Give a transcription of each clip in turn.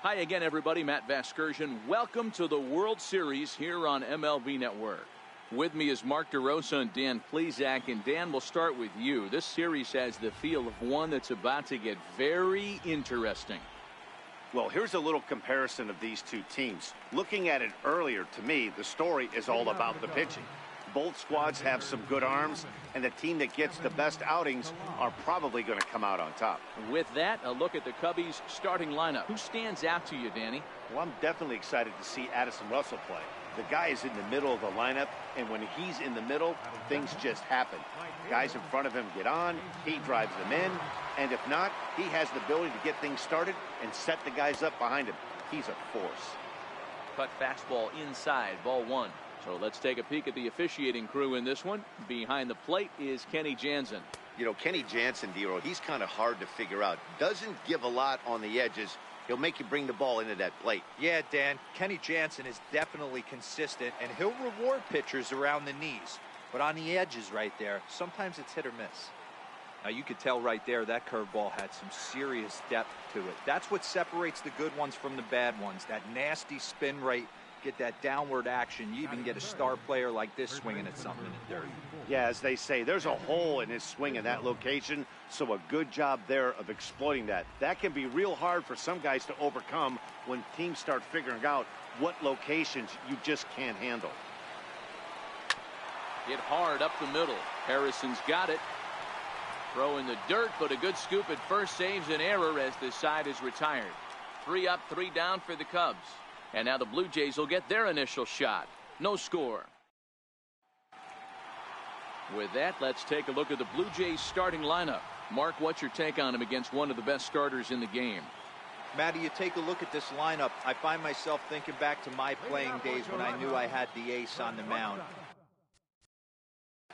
Hi again, everybody. Matt Vasgersian. Welcome to the World Series here on MLB Network. With me is Mark DeRosa and Dan Plesac. And Dan, we'll start with you. This series has the feel of one that's about to get very interesting. Well, here's a little comparison of these two teams. Looking at it earlier, to me, the story is all about the pitching. Both squads have some good arms, and the team that gets the best outings are probably going to come out on top. With that, a look at the Cubbies' starting lineup. Who stands out to you, Danny? Well, I'm definitely excited to see Addison Russell play. The guy is in the middle of the lineup, and when he's in the middle, things just happen. Guys in front of him get on, he drives them in, and if not, he has the ability to get things started and set the guys up behind him. He's a force. Cut fastball inside, ball one. So let's take a peek at the officiating crew in this one. Behind the plate is Kenny Jansen. You know, Kenny Jansen, Dero, he's kind of hard to figure out. Doesn't give a lot on the edges. He'll make you bring the ball into that plate. Yeah, Dan, Kenny Jansen is definitely consistent, and he'll reward pitchers around the knees. But on the edges right there, sometimes it's hit or miss. Now, you could tell right there that curveball had some serious depth to it. That's what separates the good ones from the bad ones, that nasty spin rate. Get that downward action. You even get a star player like this swinging at something in the dirt. Yeah, as they say, there's a hole in his swing in that location, so a good job there of exploiting that. That can be real hard for some guys to overcome when teams start figuring out what locations you just can't handle. Hit hard up the middle. Harrison's got it. Throw in the dirt, but a good scoop at first saves an error as the side is retired. 3 up, 3 down for the Cubs. And now the Blue Jays will get their initial shot. No score. With that, let's take a look at the Blue Jays starting lineup. Mark, what's your take on him against one of the best starters in the game? Matty, you take a look at this lineup. I find myself thinking back to my playing days when I knew I had the ace on the mound.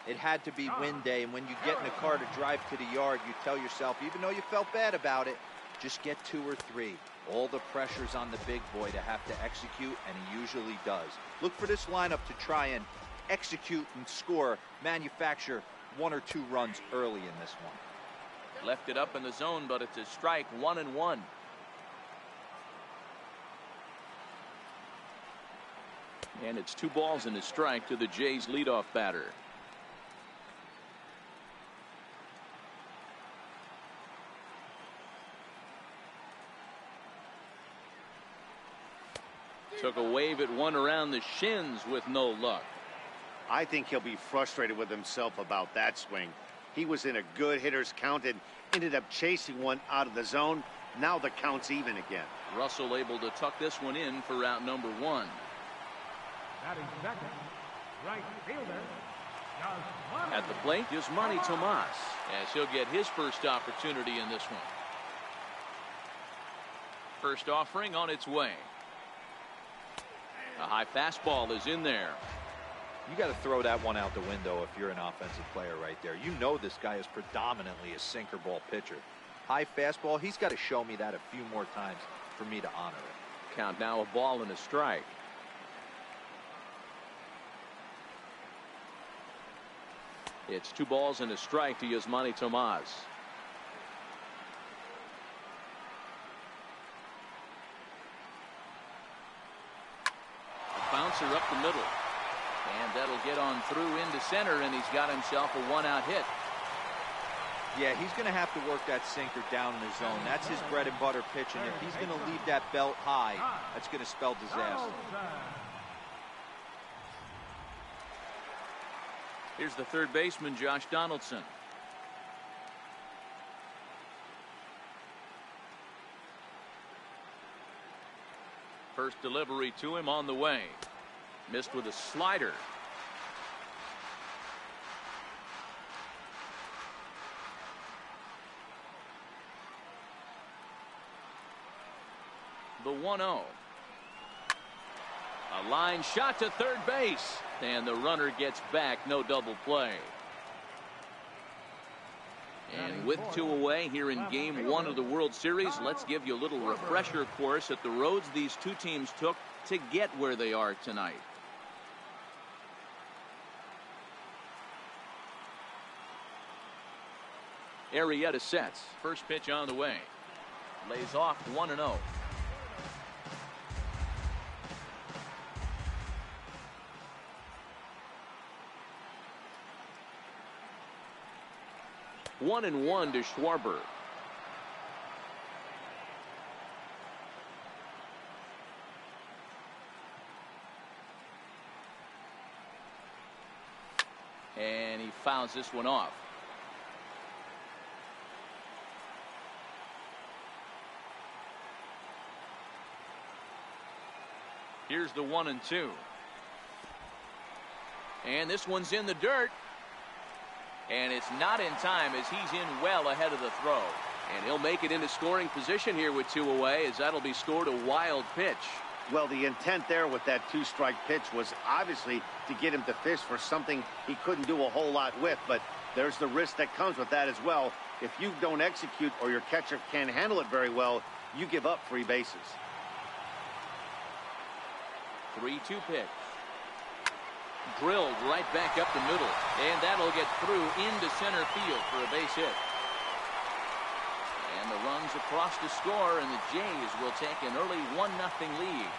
It had to be win day, and when you get in a car to drive to the yard, you tell yourself, even though you felt bad about it, just get 2 or 3. All the pressure's on the big boy to have to execute, and he usually does. Look for this lineup to try and execute and score, manufacture 1 or 2 runs early in this one. Left it up in the zone, but it's a strike, 1-1. And it's 2 balls and a strike to the Jays leadoff batter. Took a wave at one around the shins with no luck. I think he'll be frustrated with himself about that swing. He was in a good hitter's count and ended up chasing one out of the zone. Now the count's even again. Russell able to tuck this one in for route number 1. Batting second, right fielder, at the plate is Yasmani Tomas, as he'll get his first opportunity in this one. First offering on its way. A high fastball is in there. You got to throw that one out the window if you're an offensive player right there. You know this guy is predominantly a sinker ball pitcher. High fastball, he's got to show me that a few more times for me to honor it. Count now, a ball and a strike. It's 2 balls and a strike to Yasmani Tomas. Bouncer up the middle, and that'll get on through into center, and he's got himself a 1-out hit. Yeah, he's going to have to work that sinker down in the zone. That's his bread and butter pitching. If he's going to leave that belt high, that's going to spell disaster. Here's the third baseman, Josh Donaldson. First delivery to him on the way. Missed with a slider. The 1-0. A line shot to third base, and the runner gets back. No double play. And with 2 away here in game 1 of the World Series, let's give you a little refresher course at the roads these 2 teams took to get where they are tonight. Arrieta sets. First pitch on the way. Lays off 1-0. 1-1 to Schwarber. And he fouls this one off. Here's the 1-2. And this one's in the dirt. And it's not in time as he's in well ahead of the throw. And he'll make it into scoring position here with 2 away, as that'll be scored a wild pitch. Well, the intent there with that 2-strike pitch was obviously to get him to fish for something he couldn't do a whole lot with, but there's the risk that comes with that as well. If you don't execute or your catcher can't handle it very well, you give up 3 bases. 3-2 pitch. Drilled right back up the middle, and that'll get through into center field for a base hit. And the runs across to score, and the Jays will take an early 1-0 lead.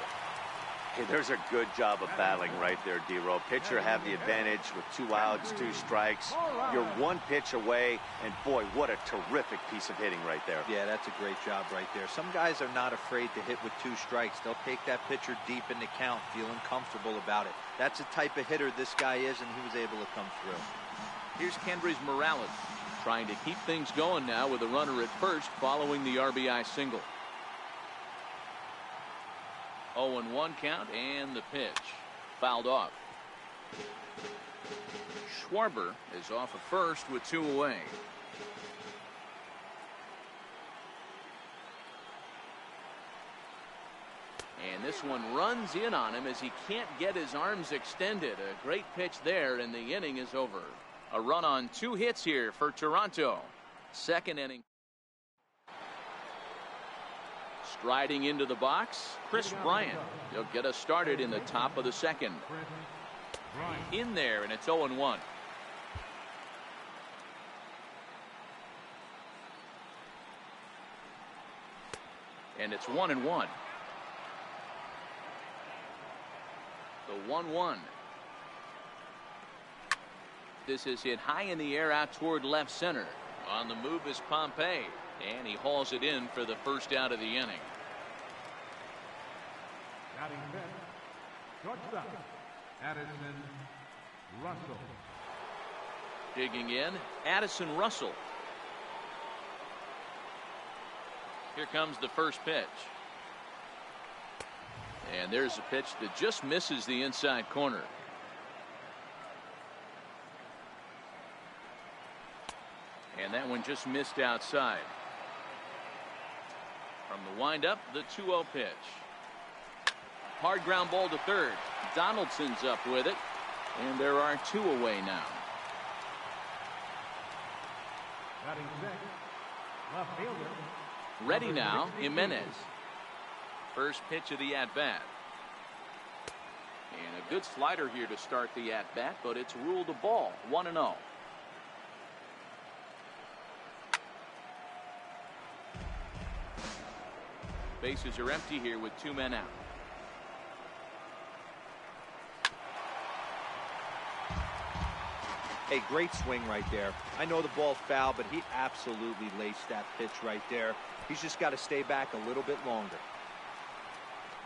Hey, there's a good job of battling right there, D-Row. Pitcher have the advantage with 2 outs, 2 strikes. You're 1 pitch away, and boy, what a terrific piece of hitting right there. Yeah, that's a great job right there. Some guys are not afraid to hit with 2 strikes. They'll take that pitcher deep in the count, feeling comfortable about it. That's the type of hitter this guy is, and he was able to come through. Here's Kendrys Morales, trying to keep things going now with a runner at first following the RBI single. 0-1 count, and the pitch fouled off. Schwarber is off of first with 2 away. And this one runs in on him as he can't get his arms extended. A great pitch there, and the inning is over. A run on 2 hits here for Toronto. 2nd inning. Striding into the box, Chris Bryant. He'll get us started in the top of the 2nd. In there, and it's 0-1. And it's 1-1. The 1-1. This is hit high in the air out toward left center. On the move is Pompey, and he hauls it in for the first out of the inning. Batting fifth, shortstop, Addison Russell. Digging in, Addison Russell. Here comes the first pitch. And there's a pitch that just misses the inside corner. And that one just missed outside. From the windup, the 2-0 pitch. Hard ground ball to third. Donaldson's up with it. And there are 2 away now. Batting sixth, left fielder. Ready now, Jimenez. First pitch of the at-bat. And a good slider here to start the at-bat, but it's ruled a ball. 1-0. Bases are empty here with 2 men out. Hey, great swing right there. I know the ball foul, but he absolutely laced that pitch right there. He's just got to stay back a little bit longer.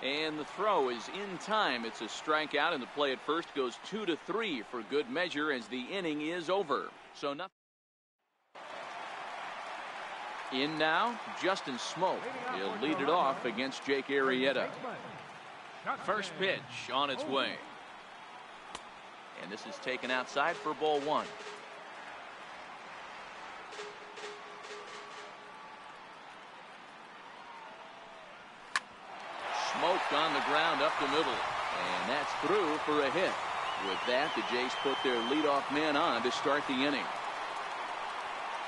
And the throw is in time. It's a strikeout, and the play at first goes 2-3 for good measure as the inning is over. So nothing. In now, Justin Smoak. He'll lead it off against Jake Arrieta. First pitch on its way. And this is taken outside for ball 1. Smoak on the ground up the middle. And that's through for a hit. With that, the Jays put their leadoff man on to start the inning.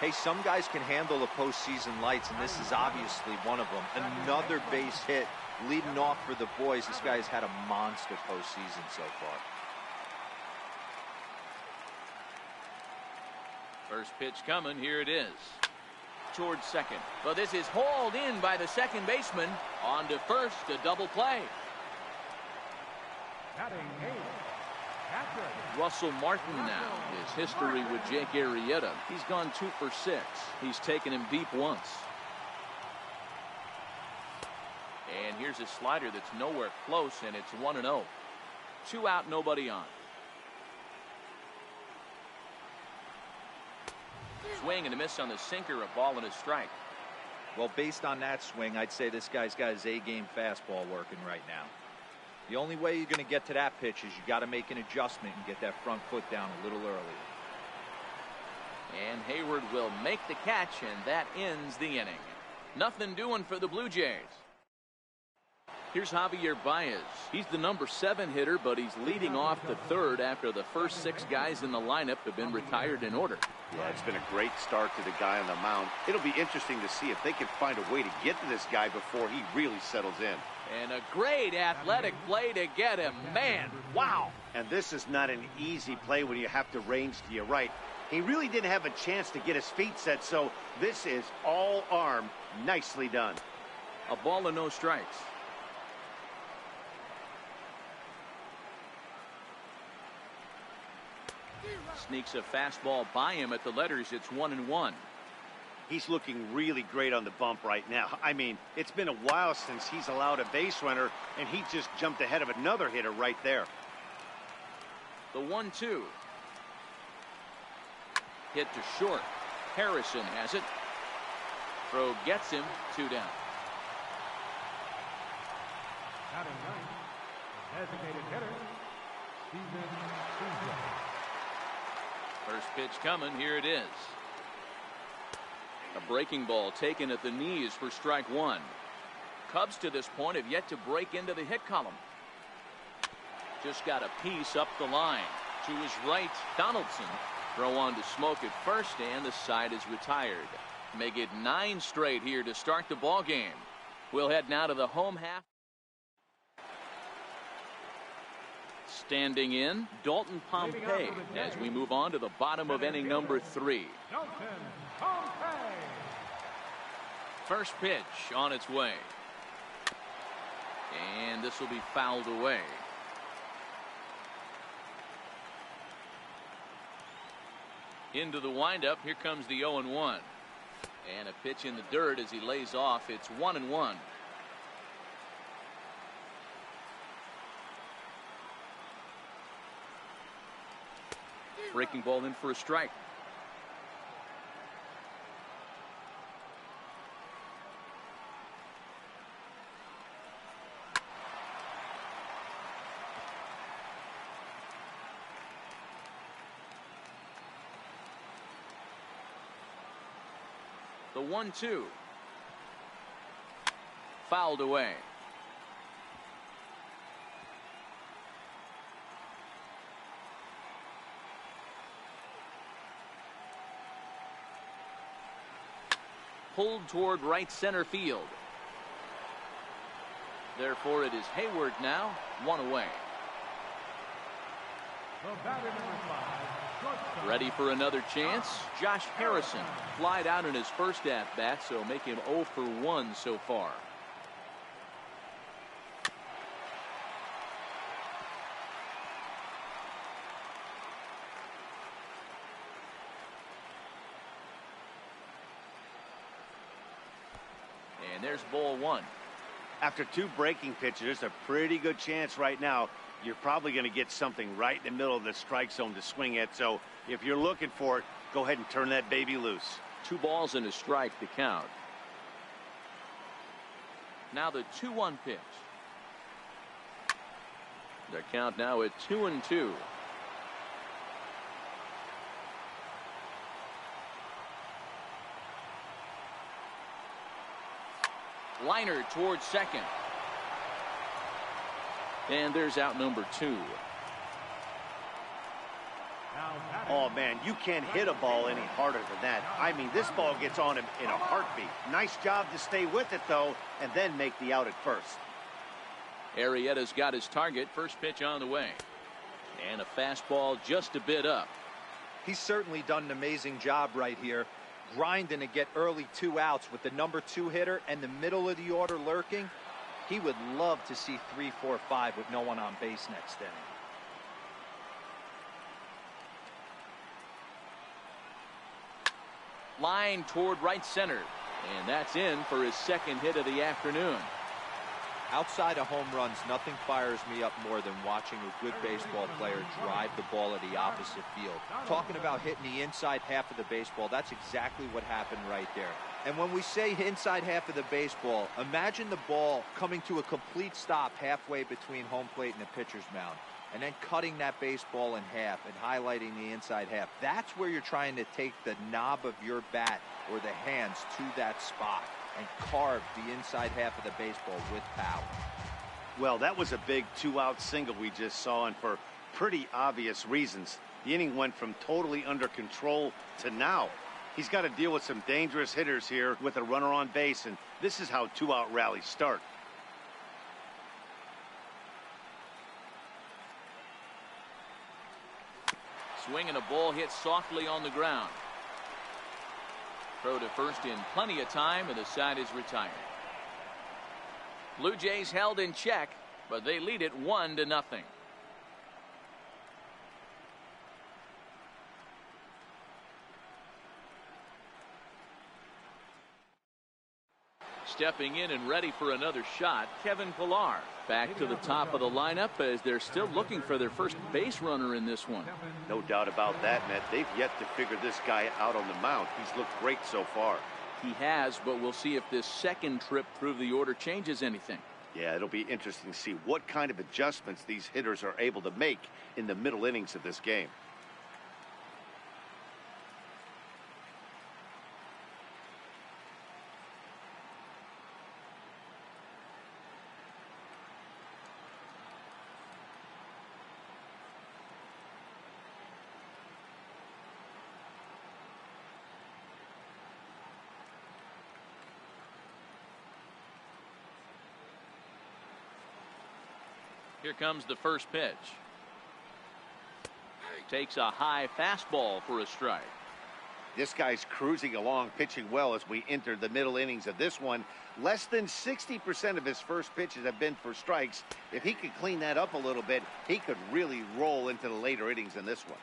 Hey, some guys can handle the postseason lights, and this is obviously one of them. Another base hit leading off for the boys. This guy's had a monster postseason so far. First pitch coming. Here it is. Towards second. But this is hauled in by the second baseman. On to first. A double play. Batting eighth, Patrick. Russell Martin now. His history with Jake Arrieta. He's gone 2 for 6. He's taken him deep once. And here's a slider that's nowhere close, and it's 1-0. 2 out, nobody on. Swing and a miss on the sinker, a ball and a strike. Well, based on that swing, I'd say this guy's got his A-game fastball working right now. The only way you're going to get to that pitch is you got to make an adjustment and get that front foot down a little earlier. And Hayward will make the catch, and that ends the inning. Nothing doing for the Blue Jays. Here's Javier Baez. He's the number 7 hitter, but he's leading off the third after the first 6 guys in the lineup have been retired in order. Yeah, it's been a great start to the guy on the mound. It'll be interesting to see if they can find a way to get to this guy before he really settles in. And a great athletic play to get him. Man, wow. And this is not an easy play when you have to range to your right. He really didn't have a chance to get his feet set, so this is all arm. Nicely done. A ball and no strikes. Sneaks a fastball by him at the letters. It's 1-1. He's looking really great on the bump right now. I mean, it's been a while since he's allowed a base runner, and he just jumped ahead of another hitter right there. The 1-2. Hit to short. Harrison has it. Throw gets him. 2 down. Batting ninth, the designated hitter, Steven Souza. First pitch coming. Here it is. A breaking ball taken at the knees for strike 1. Cubs to this point have yet to break into the hit column. Just got a piece up the line. To his right, Donaldson. Throw on to Smoke at first, and the side is retired. Make it 9 straight here to start the ball game. We'll head now to the home half. Standing in, Dalton Pompey as we move on to the bottom of inning number 3. Dalton Pompey. First pitch on its way. And this will be fouled away. Into the windup. Here comes the 0-1. And a pitch in the dirt as he lays off. It's 1-1. Breaking ball in for a strike. The 1-2. Fouled away. Pulled toward right center field. Therefore, it is Hayward now, 1 away. The batter number 5, shortstop. Ready for another chance. Josh Harrison flied out in his first at-bat, so make him 0 for 1 so far. And there's ball 1. After 2 breaking pitches, there's a pretty good chance right now you're probably going to get something right in the middle of the strike zone to swing at. So if you're looking for it, go ahead and turn that baby loose. 2 balls and a strike to count. Now the 2-1 pitch. The count now at 2-2. Liner towards second. And there's out number 2. Oh, man, you can't hit a ball any harder than that. I mean, this ball gets on him in a heartbeat. Nice job to stay with it, though, and then make the out at first. Arrieta's got his target. First pitch on the way. And a fastball just a bit up. He's certainly done an amazing job right here, grinding to get early 2 outs with the number 2 hitter and the middle of the order lurking. He would love to see 3, 4, 5 with no one on base next inning. Line toward right center. And that's in for his second hit of the afternoon. Outside of home runs, nothing fires me up more than watching a good baseball player drive the ball at the opposite field. Talking about hitting the inside half of the baseball, that's exactly what happened right there. And when we say inside half of the baseball, imagine the ball coming to a complete stop halfway between home plate and the pitcher's mound, and then cutting that baseball in half and highlighting the inside half. That's where you're trying to take the knob of your bat or the hands to that spot and carve the inside half of the baseball with power. Well, that was a big 2-out single we just saw, and for pretty obvious reasons. The inning went from totally under control to now. He's got to deal with some dangerous hitters here with a runner on base, and this is how 2-out rallies start. Swing and a ball hit softly on the ground. Throw to first in plenty of time, and the side is retired. Blue Jays held in check, but they lead it 1-0. Stepping in and ready for another shot, Kevin Pillar. Back to the top of the lineup as they're still looking for their first base runner in this one. No doubt about that, Matt. They've yet to figure this guy out on the mound. He's looked great so far. He has, but we'll see if this second trip through the order changes anything. Yeah, it'll be interesting to see what kind of adjustments these hitters are able to make in the middle innings of this game. Here comes the first pitch. Takes a high fastball for a strike. This guy's cruising along, pitching well as we enter the middle innings of this one. Less than 60% of his first pitches have been for strikes. If he could clean that up a little bit, he could really roll into the later innings in this one.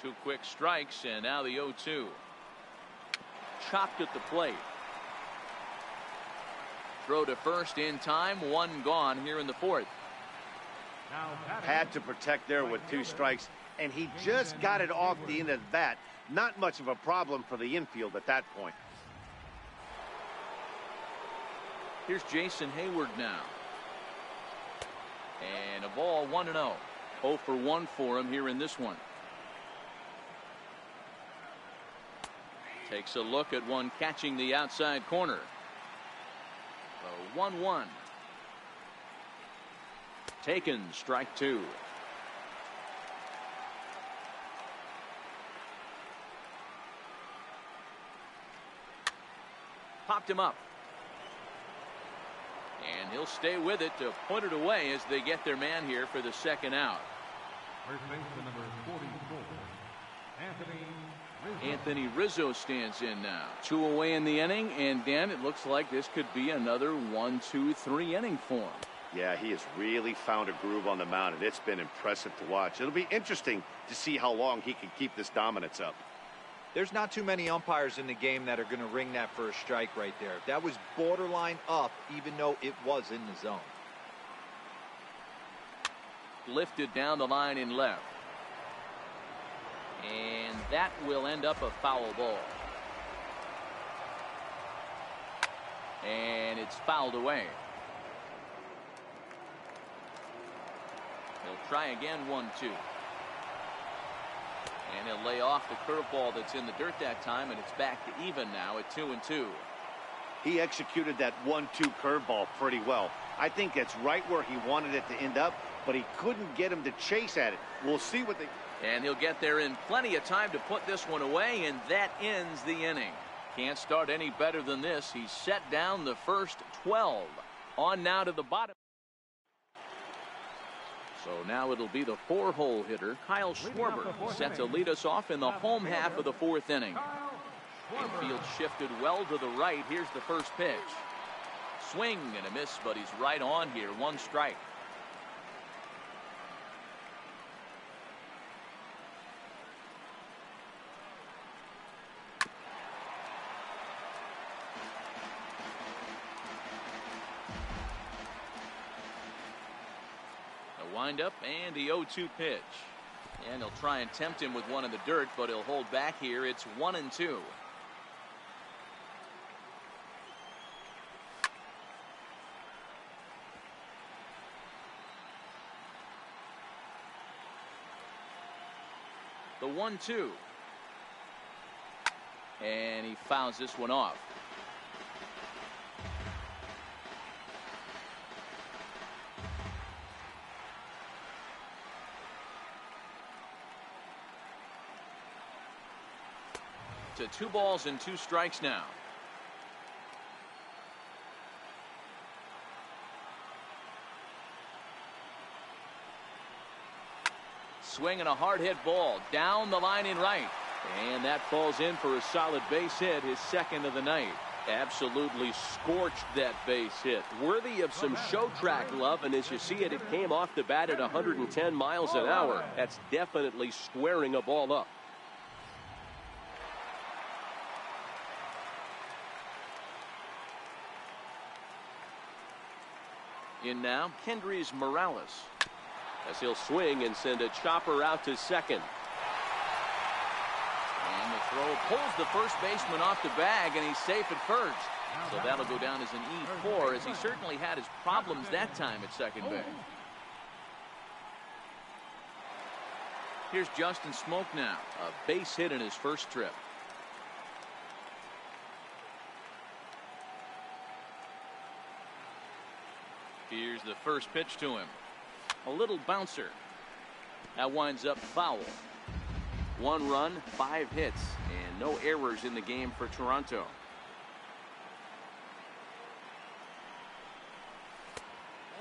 Two quick strikes, and now the 0-2. Chopped at the plate. Throw to first in time. One gone here in the fourth. Had to protect there with two strikes, and he just got it off the end of the bat. Not much of a problem for the infield at that point. Here's Jason Hayward now. And a ball 1-0. 0 for 1 for him here in this one. Takes a look at one catching the outside corner. The 1-1. Taken, strike two. Popped him up. And he'll stay with it to put it away as they get their man here for the second out. First baseman number 44, Anthony Rizzo stands in now. 2 away in the inning, and Dan, it looks like this could be another 1-2-3 inning for him. Yeah, he has really found a groove on the mound, and it's been impressive to watch. It'll be interesting to see how long he can keep this dominance up. There's not too many umpires in the game that are going to ring that first strike right there. That was borderline up, even though it was in the zone. Lifted down the line in left. And that will end up a foul ball. And it's fouled away. He'll try again, 1-2. And he'll lay off the curveball that's in the dirt that time, and it's back to even now at 2-2. He executed that 1-2 curveball pretty well. I think that's right where he wanted it to end up, but he couldn't get him to chase at it. We'll see what they... And he'll get there in plenty of time to put this one away, and that ends the inning. Can't start any better than this. He's set down the first 12. On now to the bottom. So now it'll be the 4-hole hitter, Kyle Schwarber, set to lead us off in the home half of the fourth inning. Infield shifted well to the right. Here's the first pitch. Swing and a miss, but he's right on here. 1 strike. Wind up and the 0-2 pitch. And he'll try and tempt him with one in the dirt, but he'll hold back here. It's 1-2. The 1-2. And he fouls this one off. To 2 balls and 2 strikes now. Swinging a hard hit ball down the line in right. And that falls in for a solid base hit, his second of the night. Absolutely scorched that base hit. Worthy of some show track love, and as you see it, it came off the bat at 110 miles an hour. That's definitely squaring a ball up. In now, Kendrys Morales. As he'll swing and send a chopper out to second. And the throw pulls the first baseman off the bag, and he's safe at first. So that'll go down as an E4, as he certainly had his problems that time at second base. Here's Justin Smoak now. A base hit in his first trip. Here's the first pitch to him. A little bouncer. That winds up foul. 1 run, 5 hits, and no errors in the game for Toronto.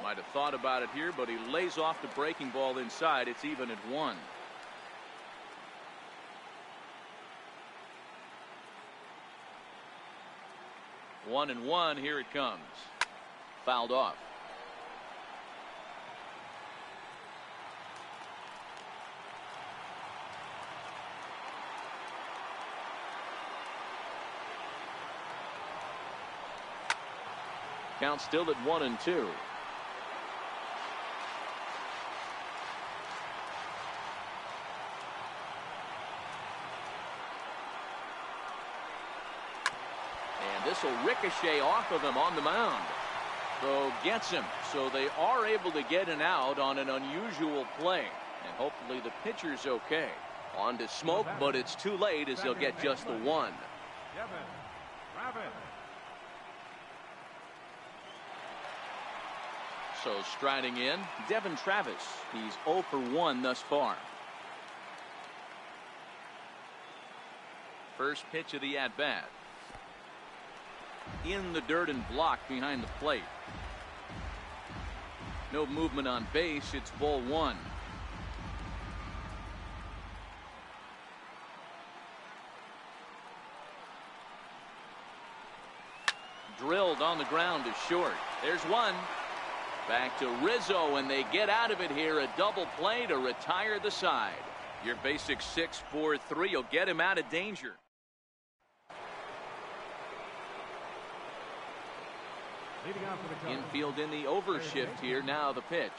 Might have thought about it here, but he lays off the breaking ball inside. It's even at 1. One and one, here it comes. Fouled off. Count still at 1-2. And this will ricochet off of him on the mound. Though gets him, so they are able to get an out on an unusual play. And hopefully the pitcher's okay. On to Smoak, but it's too late as he'll get just the 1. So striding in, Devin Travis. He's 0 for 1 thus far. First pitch of the at-bat. In the dirt and blocked behind the plate. No movement on base. It's ball 1. Drilled on the ground to short. There's 1. Back to Rizzo, and they get out of it here. A double play to retire the side. Your basic 6-4-3 will get him out of danger. Infield in the overshift here. Now the pitch.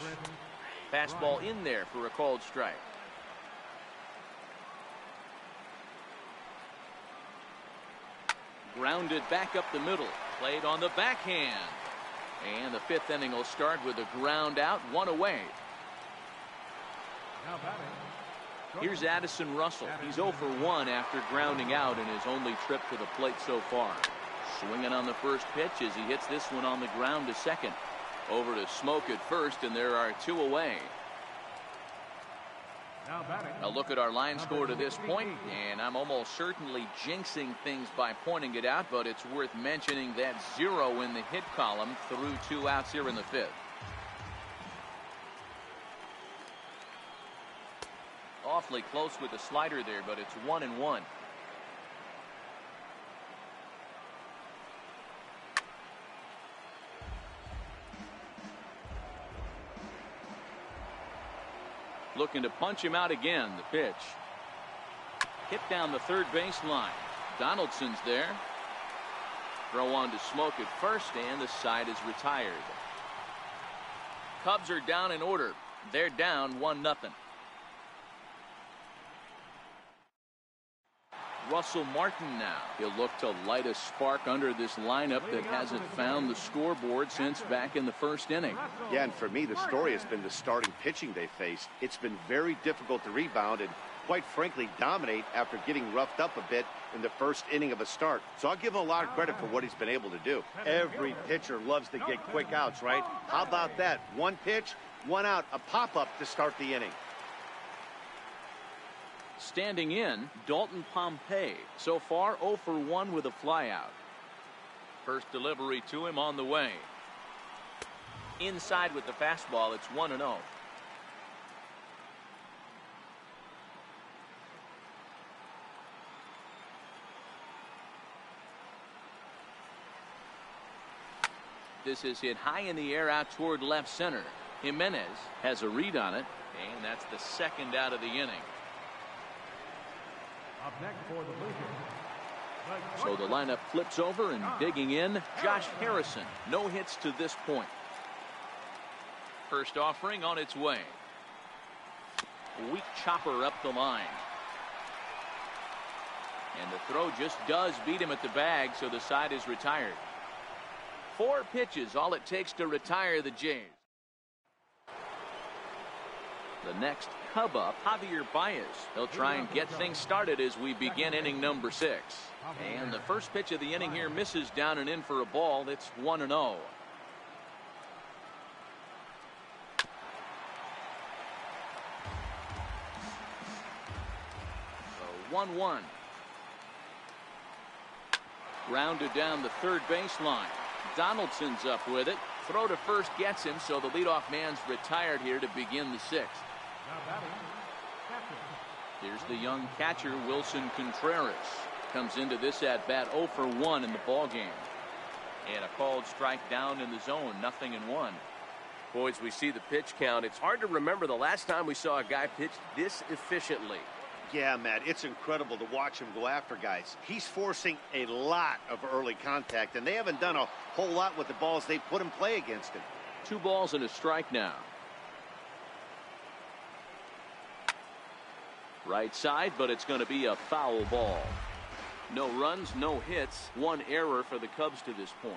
Fastball in there for a called strike. Grounded back up the middle. Played on the backhand. And the 5th inning will start with a ground out, 1 away. Here's Addison Russell. He's 0 for 1 after grounding out in his only trip to the plate so far. Swinging on the first pitch as he hits this one on the ground to second. Over to Smoak at first, and there are 2 away. A look at our line score to this point, and I'm almost certainly jinxing things by pointing it out, but it's worth mentioning that 0 in the hit column through 2 outs here in the 5th. Awfully close with the slider there, but it's 1-1. Looking to punch him out again. The pitch. Hit down the third baseline. Donaldson's there. Throw on to Smoak at first, and the side is retired. Cubs are down in order. They're down 1-0. Russell Martin now. He'll look to light a spark under this lineup that hasn't found the scoreboard since back in the first inning. Yeah, and for me, the story has been the starting pitching they faced. It's been very difficult to rebound and, quite frankly, dominate after getting roughed up a bit in the first inning of a start. So I'll give him a lot of credit for what he's been able to do. Every pitcher loves to get quick outs, right? How about that? One pitch, one out, a pop-up to start the inning. Standing in, Dalton Pompey. So far, 0 for 1 with a flyout. First delivery to him on the way. Inside with the fastball, it's 1-0. This is hit high in the air out toward left center. Jimenez has a read on it, and that's the second out of the inning. Up next for the Blue Jays. So the lineup flips over, and digging in, Josh Harrison. No hits to this point. First offering on its way. Weak chopper up the line. And the throw just does beat him at the bag, so the side is retired. 4 pitches, all it takes to retire the Jays. The next Cub up, Javier Baez. He'll try and get things started as we begin inning number 6. And the first pitch of the inning here misses down and in for a ball. It's 1-0. So 1-1. Grounded down the third baseline. Donaldson's up with it. Throw to first gets him, so the leadoff man's retired here to begin the 6th. Here's the young catcher, Wilson Contreras. Comes into this at bat 0 for 1 in the ball game. And a called strike down in the zone, 0-1. Boys, we see the pitch count. It's hard to remember the last time we saw a guy pitch this efficiently. Yeah, Matt, it's incredible to watch him go after guys. He's forcing a lot of early contact, and they haven't done a whole lot with the balls they put in play against him. 2 balls and a strike now. Right side, but it's going to be a foul ball. No runs, no hits, 1 error for the Cubs to this point.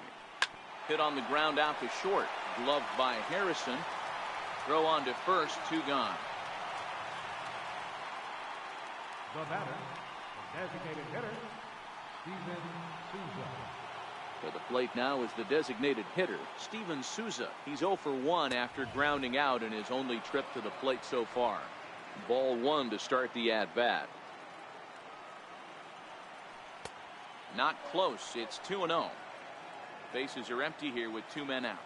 Hit on the ground out to short. Gloved by Harrison. Throw on to first, 2 gone. The batter, the designated hitter, Steven Souza. To the plate now is the designated hitter, Steven Souza. He's 0 for 1 after grounding out in his only trip to the plate so far. Ball 1 to start the at-bat. Not close. It's 2-0. Bases are empty here with 2 men out.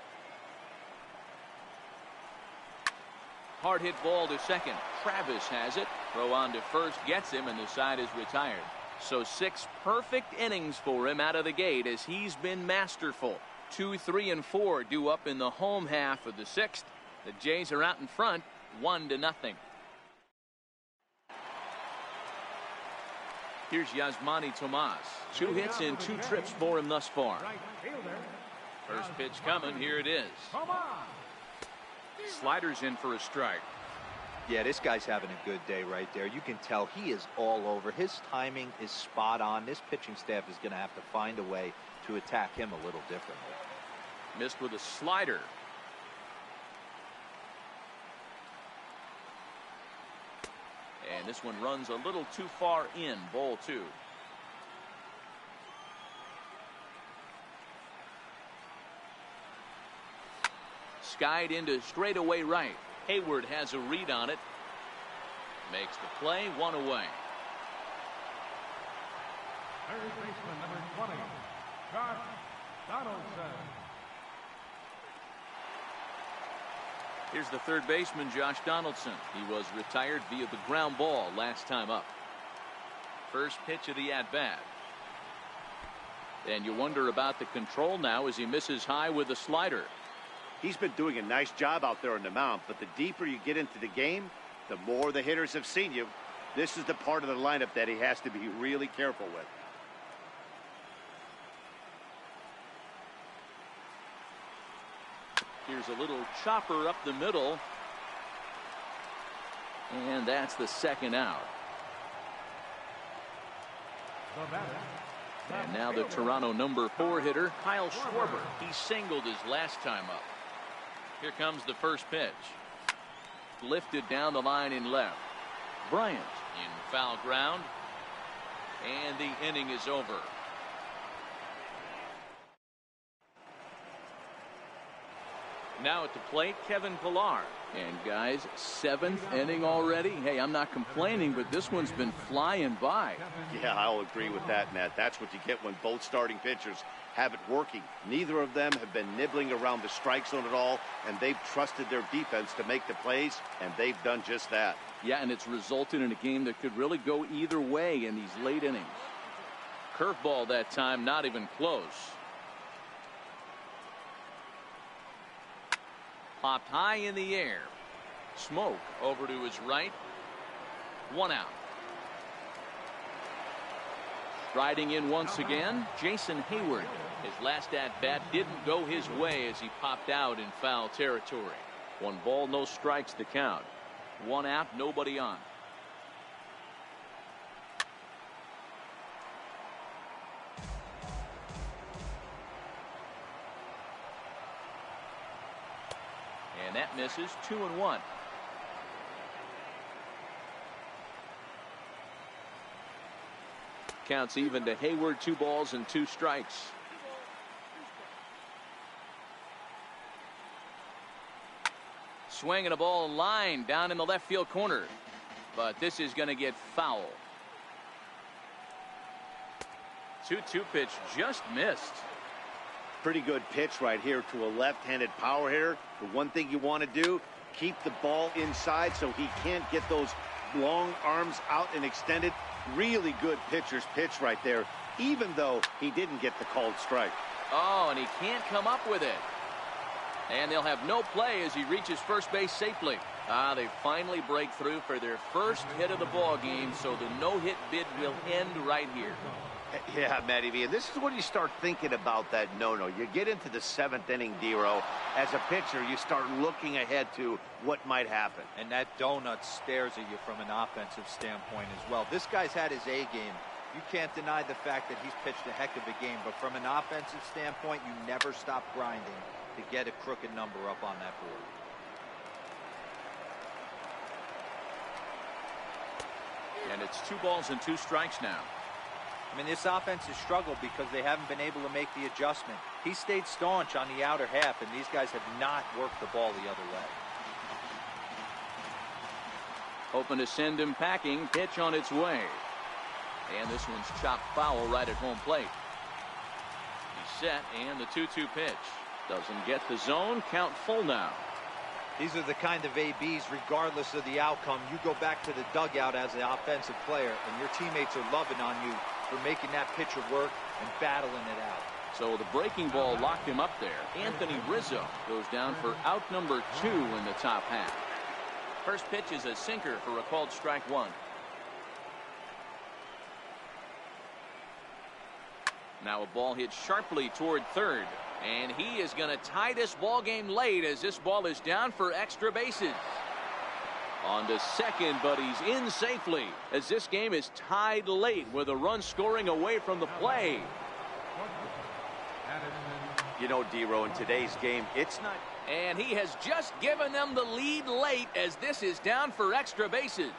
Hard hit ball to second. Travis has it. Throw on to first gets him, and the side is retired. So 6 perfect innings for him out of the gate as he's been masterful. 2, 3, and 4 due up in the home half of the 6th. The Jays are out in front, 1-0. Here's Yasmani Tomas. 2 hits and 2 trips for him thus far. First pitch coming. Here it is. Sliders in for a strike. Yeah, this guy's having a good day right there. You can tell he is all over. His timing is spot on. This pitching staff is going to have to find a way to attack him a little differently. Missed with a slider. And this one runs a little too far in. Ball 2. Skied into straightaway right. Hayward has a read on it. Makes the play, 1 away. Third baseman number 20, Josh Donaldson. Here's the third baseman, Josh Donaldson. He was retired via the ground ball last time up. First pitch of the at-bat. And you wonder about the control now as he misses high with a slider. He's been doing a nice job out there on the mound, but the deeper you get into the game, the more the hitters have seen you. This is the part of the lineup that he has to be really careful with. Here's a little chopper up the middle. And that's the second out. The batter. And now the Toronto number 4 hitter, Kyle Schwarber. He singled his last time up. Here comes the first pitch. Lifted down the line in left. Bryant in foul ground. And the inning is over. Now at the plate, Kevin Pillar. And guys, 7th inning already. Hey, I'm not complaining, but this one's been flying by. Yeah, I'll agree with that, Matt. That's what you get when both starting pitchers have it working. Neither of them have been nibbling around the strike zone at all, and they've trusted their defense to make the plays, and they've done just that. Yeah, and it's resulted in a game that could really go either way in these late innings. Curveball that time, not even close. Popped high in the air. Smoke over to his right. 1 out. Riding in once again, Jason Heyward. His last at-bat didn't go his way as he popped out in foul territory. 1 ball, no strikes the count. 1 out, nobody on. And that misses. 2-1. Counts even to Heyward. 2 balls and 2 strikes. Swinging a ball line down in the left field corner, but this is going to get foul. 2-2 pitch just missed. Pretty good pitch right here to a left-handed power hitter. The one thing you want to do, keep the ball inside so he can't get those long arms out and extended. Really good pitcher's pitch right there, even though he didn't get the called strike. Oh, and he can't come up with it. And they'll have no play as he reaches first base safely. They finally break through for their first hit of the ball game, so the no-hit bid will end right here. Yeah, Matty V, and this is when you start thinking about that no-no. You get into the 7th inning, D-Row. As a pitcher, you start looking ahead to what might happen. And that donut stares at you from an offensive standpoint as well. This guy's had his A game. You can't deny the fact that he's pitched a heck of a game, but from an offensive standpoint, you never stop grinding to get a crooked number up on that board. And it's 2 balls and 2 strikes now. I mean, this offense has struggled because they haven't been able to make the adjustment. He stayed staunch on the outer half, and these guys have not worked the ball the other way. Hoping to send him packing. Pitch on its way. And this one's chopped foul right at home plate. He's set, and the 2-2 pitch. Doesn't get the zone. Count full now. These are the kind of ABs, regardless of the outcome. You go back to the dugout as an offensive player, and your teammates are loving on you for making that pitcher work and battling it out. So the breaking ball locked him up there. Anthony Rizzo goes down for out number 2 in the top half. First pitch is a sinker for a called strike 1. Now a ball hit sharply toward third. And he is going to tie this ball game late as this ball is down for extra bases. On to second, but he's in safely as this game is tied late with a run scoring away from the play. You know, D-Row, in today's game, it's not. And he has just given them the lead late as this is down for extra bases.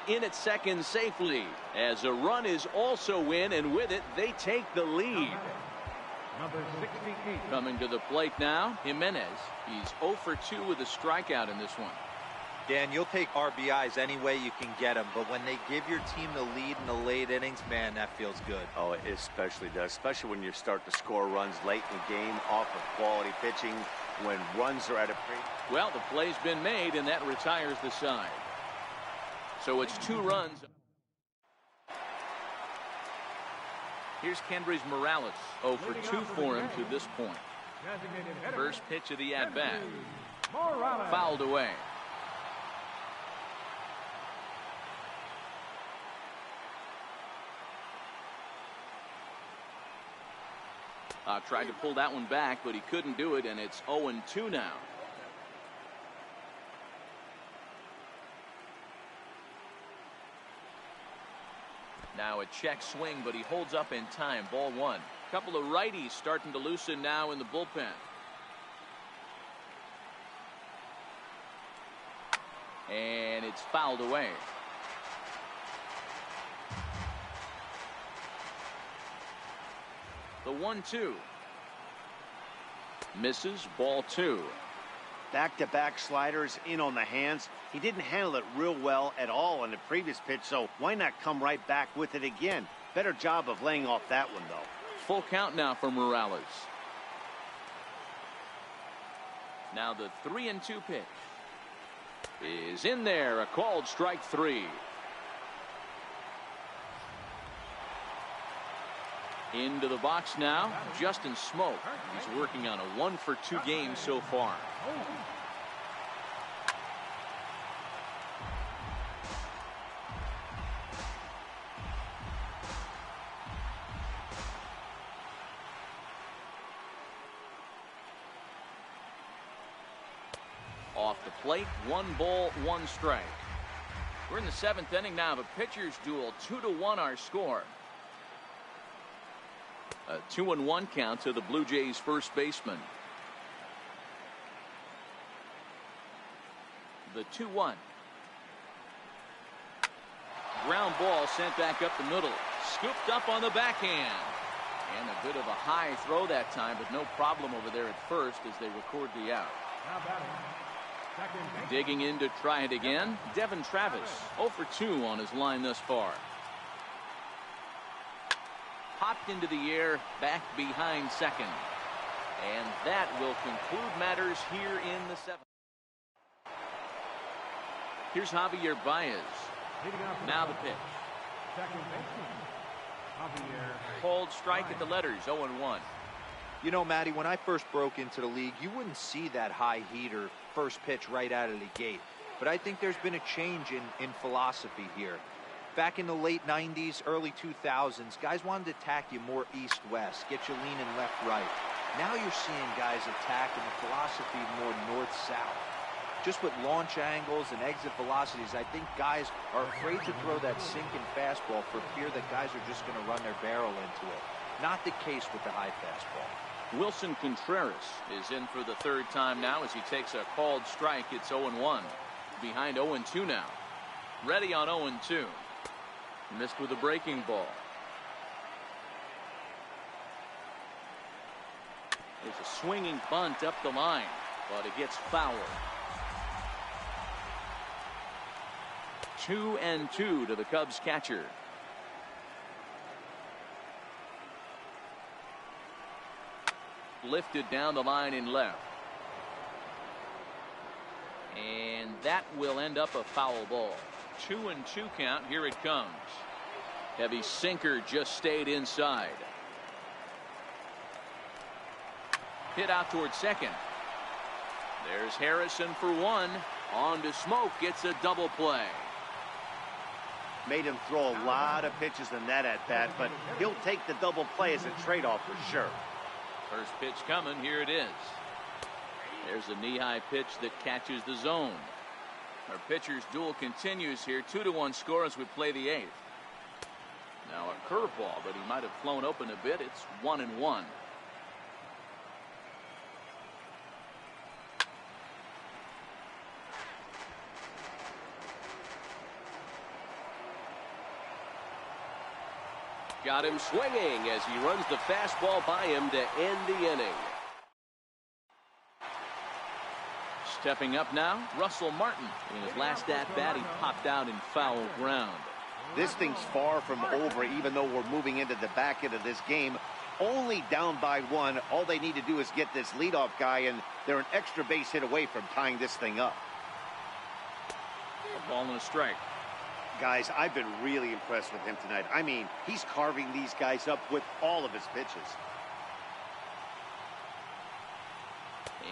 He's in at second safely as a run is also in, and with it, they take the lead. Number 68. Coming to the plate now, Jimenez. He's 0 for 2 with a strikeout in this one. Dan, you'll take RBIs any way you can get them, but when they give your team the lead in the late innings, man, that feels good. Oh, it especially does, especially when you start to score runs late in the game off of quality pitching, when runs are at a pre. Well, the play's been made, and that retires the side. So it's 2 runs. Here's Kendrys Morales, 0 for 2 for him to this point. First pitch of the at-bat. Fouled away. Tried to pull that one back, but he couldn't do it, and it's 0-2 now. Now a check swing, but he holds up in time. Ball one. Couple of righties starting to loosen now in the bullpen. And it's fouled away. The 1-2. Misses. Ball two. Back-to-back sliders in on the hands. He didn't handle it real well at all on the previous pitch, so why not come right back with it again? Better job of laying off that one, though. Full count now for Morales. Now the 3-2 pitch is in there. A called strike three. Into the box now, Justin Smoak. He's working on a 1-for-2 game so far. Off the plate, 1 ball, 1 strike. We're in the 7th inning now of a pitcher's duel. 2-1 our score. A 2-1 count to the Blue Jays first baseman. The 2-1. Ground ball sent back up the middle. Scooped up on the backhand. And a bit of a high throw that time, but no problem over there at first as they record the out. Digging in to try it again, Devin Travis. 0 for 2 on his line thus far. Popped into the air, back behind second. And that will conclude matters here in the 7th. Here's Javier Baez. Now the pitch. Called strike at the letters, 0-1. You know, Matty, when I first broke into the league, you wouldn't see that high heater first pitch right out of the gate. But I think there's been a change in philosophy here. Back in the late 90s, early 2000s, guys wanted to attack you more east-west, get you leaning left-right. Now you're seeing guys attacking the philosophy more north-south. Just with launch angles and exit velocities, I think guys are afraid to throw that sinking fastball for fear that guys are just going to run their barrel into it. Not the case with the high fastball. Wilson Contreras is in for the 3rd time now as he takes a called strike. It's 0-1. Behind 0-2 now. Ready on 0-2. Missed with a breaking ball. There's a swinging bunt up the line, but it gets fouled. 2-2 to the Cubs catcher. Lifted down the line in left. And that will end up a foul ball. 2-2 count. Here it comes. Heavy sinker just stayed inside. Hit out towards second. There's Harrison for 1. On to Smoak. Gets a double play. Made him throw a lot of pitches in that at bat, but he'll take the double play as a trade-off for sure. First pitch coming. Here it is. There's a knee-high pitch that catches the zone. Our pitcher's duel continues here. 2-1 score as we play the 8th. Now a curveball, but he might have flown open a bit. It's 1-1. Got him swinging as he runs the fastball by him to end the inning. Stepping up now, Russell Martin. In his last at-bat, he popped out in foul ground. This thing's far from over, even though we're moving into the back end of this game. Only down by 1. All they need to do is get this leadoff guy, and they're an extra base hit away from tying this thing up. A ball and a strike. Guys, I've been really impressed with him tonight. I mean, he's carving these guys up with all of his pitches.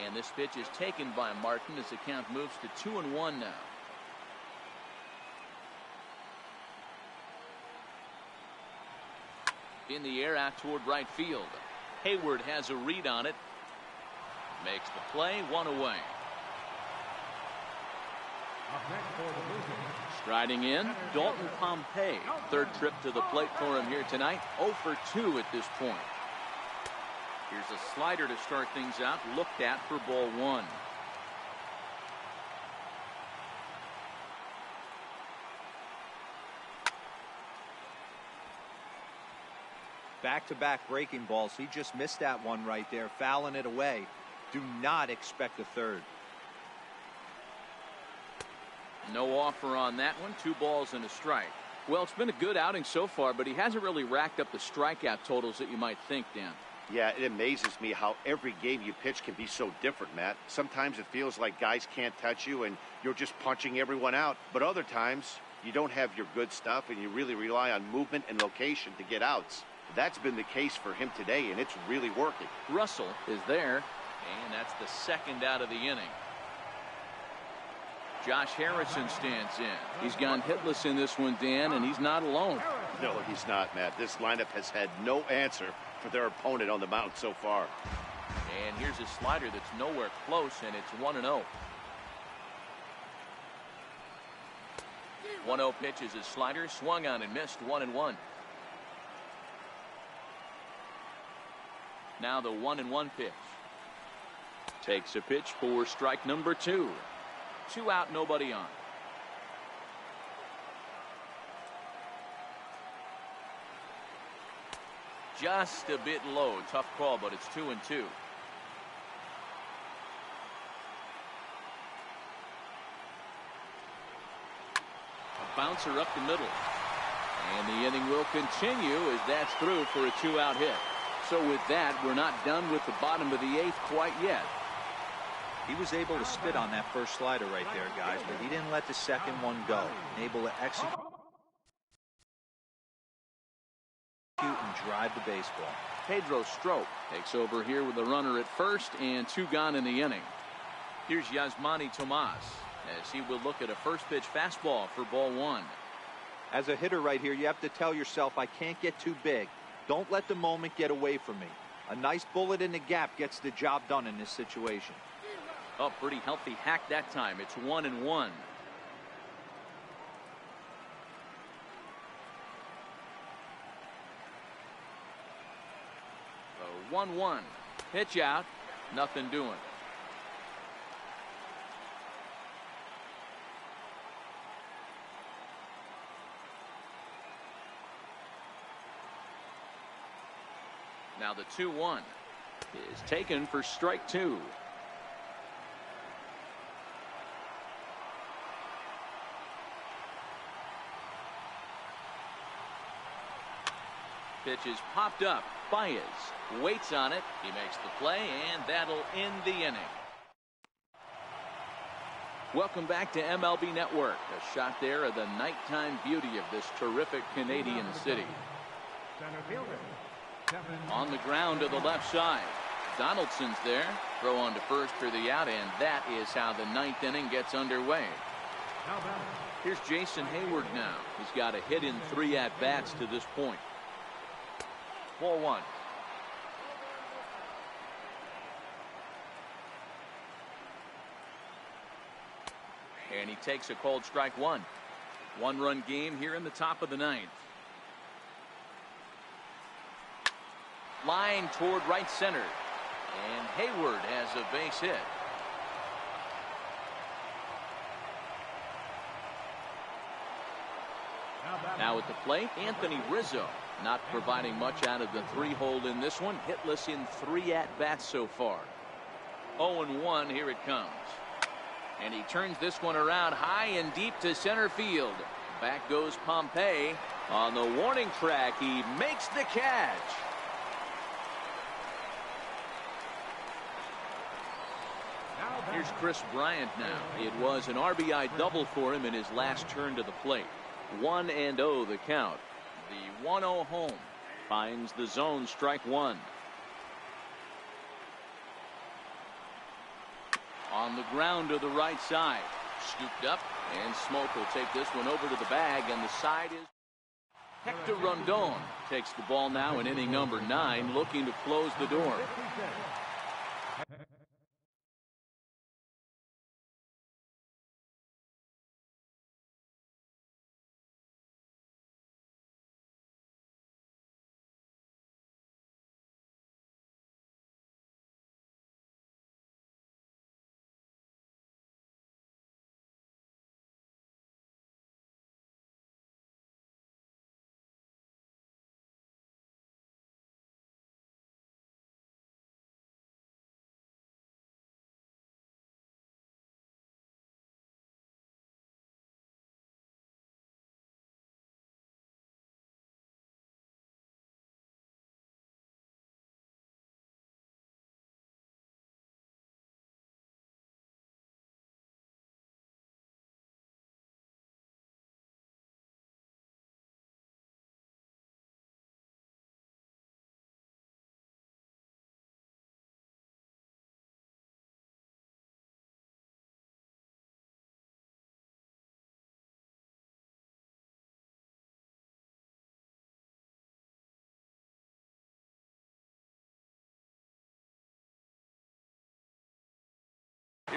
And this pitch is taken by Martin as the count moves to 2-1 now. In the air out toward right field. Hayward has a read on it. Makes the play. 1 away. Riding in, Dalton Pompey. Third trip to the plate for him here tonight. 0 for 2 at this point. Here's a slider to start things out. Looked at for ball 1. Back-to-back breaking balls. He just missed that one right there, fouling it away. Do not expect a third. No offer on that one. 2 balls and a strike. Well, it's been a good outing so far, but he hasn't really racked up the strikeout totals that you might think, Dan. Yeah, it amazes me how every game you pitch can be so different, Matt. Sometimes it feels like guys can't touch you and you're just punching everyone out. But other times, you don't have your good stuff and you really rely on movement and location to get outs. That's been the case for him today, and it's really working. Russell is there, and that's the second out of the inning. Josh Harrison stands in. He's gone hitless in this one, Dan, and he's not alone. No, he's not, Matt. This lineup has had no answer for their opponent on the mound so far. And here's a slider that's nowhere close, and it's 1-0. 1-0 pitch is his slider, swung on and missed. 1-1. Now the 1-1 pitch. Takes a pitch for strike number 2. 2 out, nobody on. Just a bit low. Tough call, but it's 2-2. A bouncer up the middle. And the inning will continue as that's through for a 2-out hit. So with that, we're not done with the bottom of the 8th quite yet. He was able to spit on that first slider right there, guys, but he didn't let the second one go. Able to execute and drive the baseball. Pedro Strop takes over here with a runner at first and 2 gone in the inning. Here's Yasmani Tomas as he will look at a first pitch fastball for ball 1. As a hitter right here, you have to tell yourself, I can't get too big. Don't let the moment get away from me. A nice bullet in the gap gets the job done in this situation. Oh, pretty healthy hack that time. It's 1-1. The 1-1. Pitch out. Nothing doing. Now the 2-1 is taken for strike 2. Pitch is popped up. Baez waits on it. He makes the play, and that'll end the inning. Welcome back to MLB Network. A shot there of the nighttime beauty of this terrific Canadian city. On the ground to the left side. Donaldson's there. Throw on to first for the out, and that is how the 9th inning gets underway. Here's Jason Hayward now. He's got a hit in 3 at-bats to this point. Ball 1. And he takes a called strike 1. 1-run game here in the top of the 9th. Line toward right center. And Hayward has a base hit. Now at the plate, Anthony Rizzo. Not providing much out of the 3-hole in this one. Hitless in 3 at-bats so far. 0-1, here it comes. And he turns this one around high and deep to center field. Back goes Pompey. On the warning track, he makes the catch. Here's Chris Bryant now. It was an RBI double for him in his last turn to the plate. 1-0 the count. The 1-0 home finds the zone, strike 1. On the ground to the right side. Scooped up, and Smoke will take this one over to the bag, and the side is Hector Rondon takes the ball now in inning number 9, looking to close the door.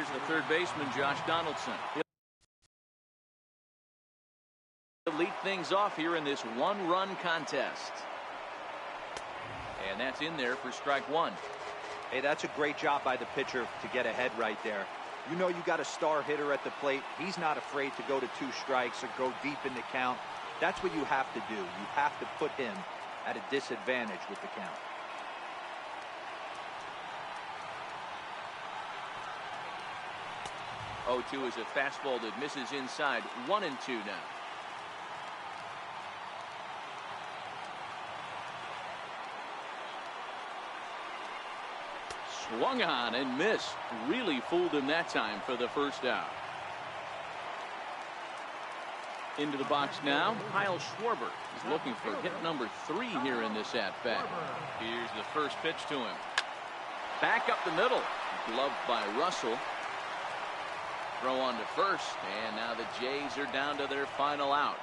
Here's the third baseman, Josh Donaldson. He'll lead things off here in this one-run contest. And that's in there for strike one. Hey, that's a great job by the pitcher to get ahead right there. You know you got a star hitter at the plate. He's not afraid to go to 2 strikes or go deep in the count. That's what you have to do. You have to put him at a disadvantage with the count. Oh, 2 is a fastball that misses inside. 1-2 now. Swung on and missed. Really fooled him that time for the first out. Into the box now, Kyle Schwarber is looking for hit number 3 here in this at-bat. Here's the first pitch to him. Back up the middle. Gloved by Russell. Throw on to first, and now the Jays are down to their final out.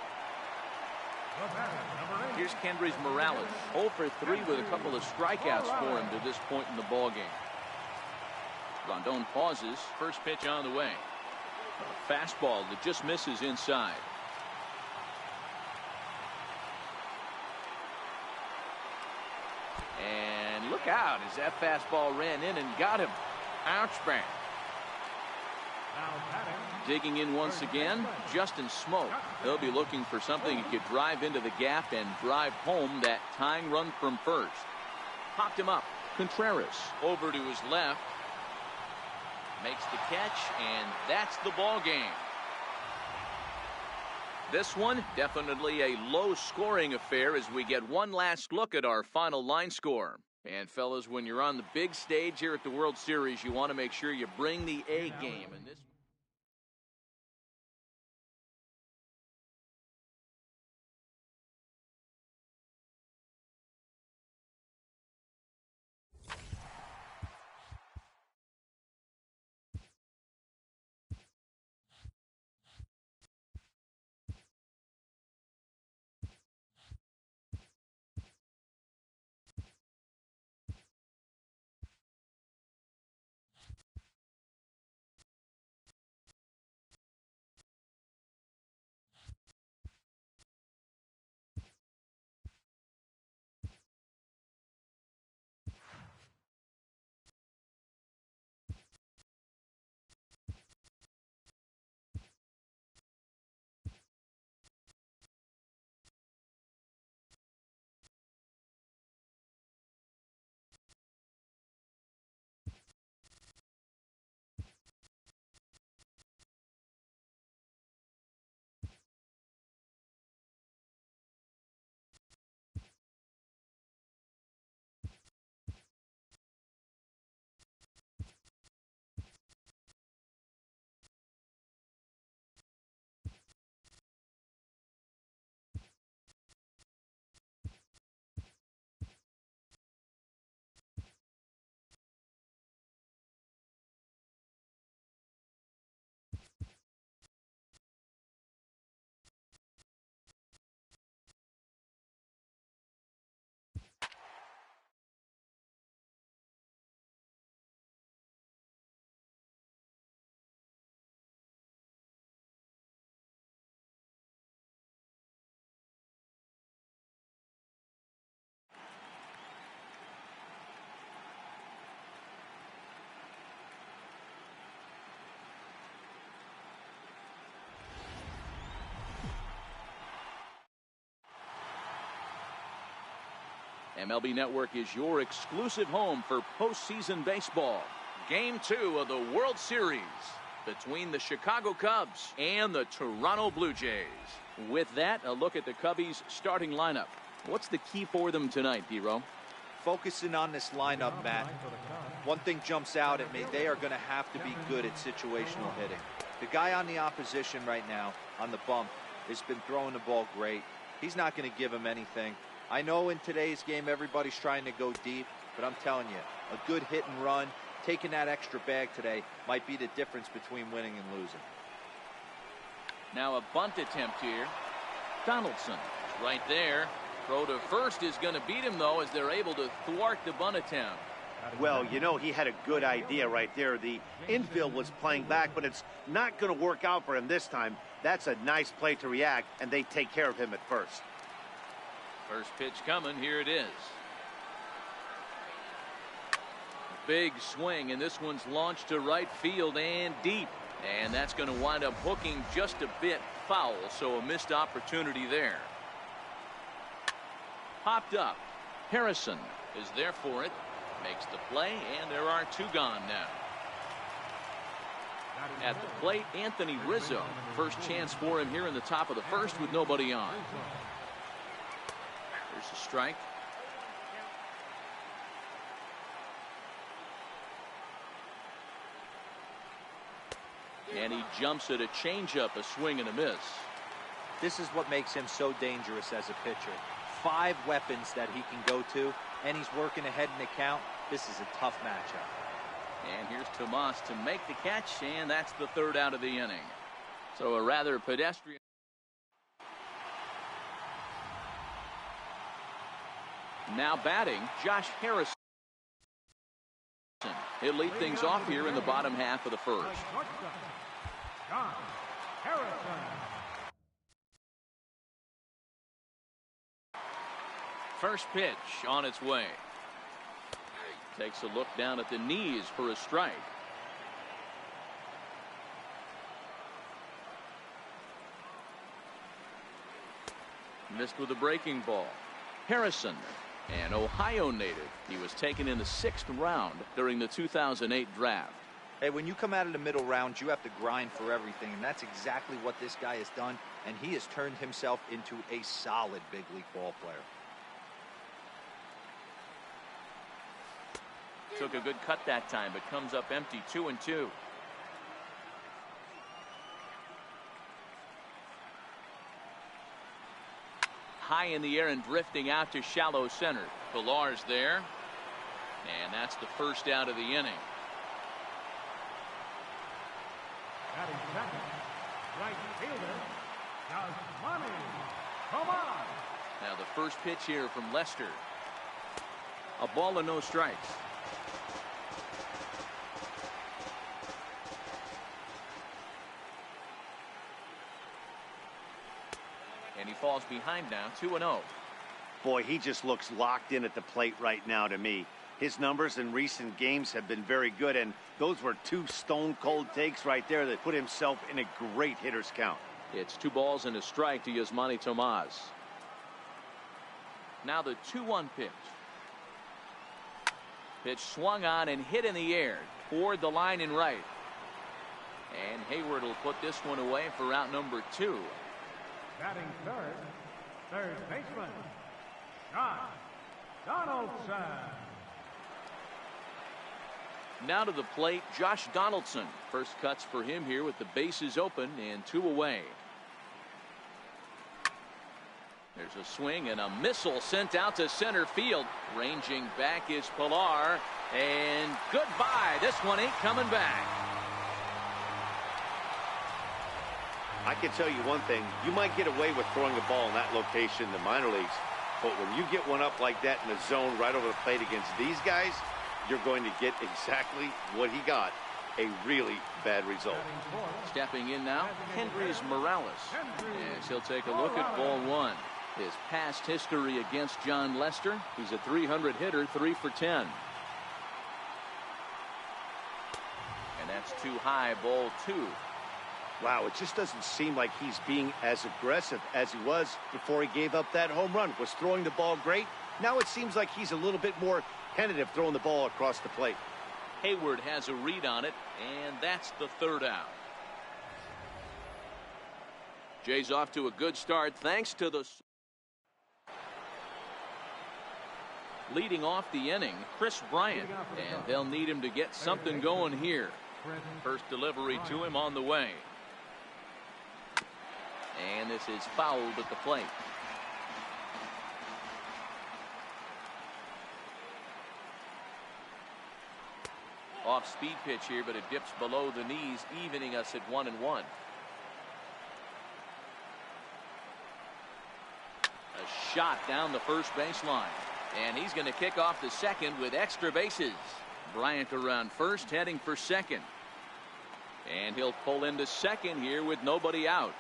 Here's Kendrys Morales, 0 for 3 with a couple of strikeouts for him to this point in the ballgame. Rondon pauses. First pitch on the way. A fastball that just misses inside. And look out as that fastball ran in and got him. Ouch bang. Digging in once again, Justin Smoke. They'll be looking for something he could drive into the gap and drive home that tying run from first. Popped him up. Contreras over to his left. Makes the catch, and that's the ball game. This one, definitely a low-scoring affair as we get one last look at our final line score. And, fellas, when you're on the big stage here at the World Series, you want to make sure you bring the A game. And this MLB Network is your exclusive home for postseason baseball. Game 2 of the World Series between the Chicago Cubs and the Toronto Blue Jays. With that, a look at the Cubbies' starting lineup. What's the key for them tonight, D-Ro? Focusing on this lineup, Matt. One thing jumps out at me. They are going to have to be good at situational hitting. The guy on the opposition right now on the bump has been throwing the ball great. He's not going to give him anything. I know in today's game everybody's trying to go deep, but I'm telling you, a good hit and run, taking that extra bag today might be the difference between winning and losing. Now a bunt attempt here. Donaldson is right there. Throw to first is going to beat him, though, as they're able to thwart the bunt attempt. Well, you know, he had a good idea right there. The infield was playing back, but it's not going to work out for him this time. That's a nice play to react, and they take care of him at first. First pitch coming. Here it is. Big swing, and this one's launched to right field and deep. And that's going to wind up hooking just a bit foul, so a missed opportunity there. Popped up. Harrison is there for it. Makes the play, and there are two gone now. At the plate, Anthony Rizzo. First chance for him here in the top of the first with nobody on. There's a strike. And he jumps at a changeup, a swing and a miss. This is what makes him so dangerous as a pitcher. 5 weapons that he can go to, and he's working ahead in the count. This is a tough matchup. And here's Tomas to make the catch, and that's the third out of the inning. So a rather pedestrian. Now batting, Josh Harrison. He'll lead things off here in the bottom half of the first. Josh Harrison. First pitch on its way. Takes a look down at the knees for a strike. Missed with a breaking ball. Harrison, an Ohio native. He was taken in the 6th round during the 2008 draft. Hey, when you come out of the middle rounds, you have to grind for everything, and that's exactly what this guy has done, and he has turned himself into a solid big league ball player. Took a good cut that time, but comes up empty. 2-2. High in the air and drifting out to shallow center. Pilar's there. And that's the first out of the inning. Batting second, right fielder, Yasmani Tomas. Now the first pitch here from Lester. A ball and no strikes. And he falls behind now, 2-0. Boy, he just looks locked in at the plate right now to me. His numbers in recent games have been very good, and those were 2 stone-cold takes right there that put himself in a great hitter's count. It's 2 balls and a strike to Yasmani Tomas. Now the 2-1 pitch. Pitch swung on and hit in the air toward the line and right. And Hayward will put this one away for out number 2. Batting third baseman, Josh Donaldson. Now to the plate, Josh Donaldson. First cuts for him here with the bases open and 2 away. There's a swing and a missile sent out to center field. Ranging back is Pilar. And goodbye. This one ain't coming back. I can tell you one thing. You might get away with throwing a ball in that location in the minor leagues. But when you get one up like that in the zone right over the plate against these guys, you're going to get exactly what he got. A really bad result. Stepping in now, Hendrys Morales. As he'll take a look at ball 1. His past history against John Lester. He's a .300 hitter, 3 for 10. And that's too high, ball 2. Wow, it just doesn't seem like he's being as aggressive as he was before he gave up that home run. Was throwing the ball great. Now it seems like he's a little bit more tentative throwing the ball across the plate. Hayward has a read on it, and that's the 3rd out. Jay's off to a good start thanks to the... Leading off the inning, Chris Bryant, and they'll need him to get something going here. First delivery to him on the way. And this is fouled at the plate. Off-speed pitch here, but it dips below the knees, evening us at 1-1. A shot down the first baseline. And he's going to kick off the second with extra bases. Bryant around first, heading for second. And he'll pull into second here with nobody out.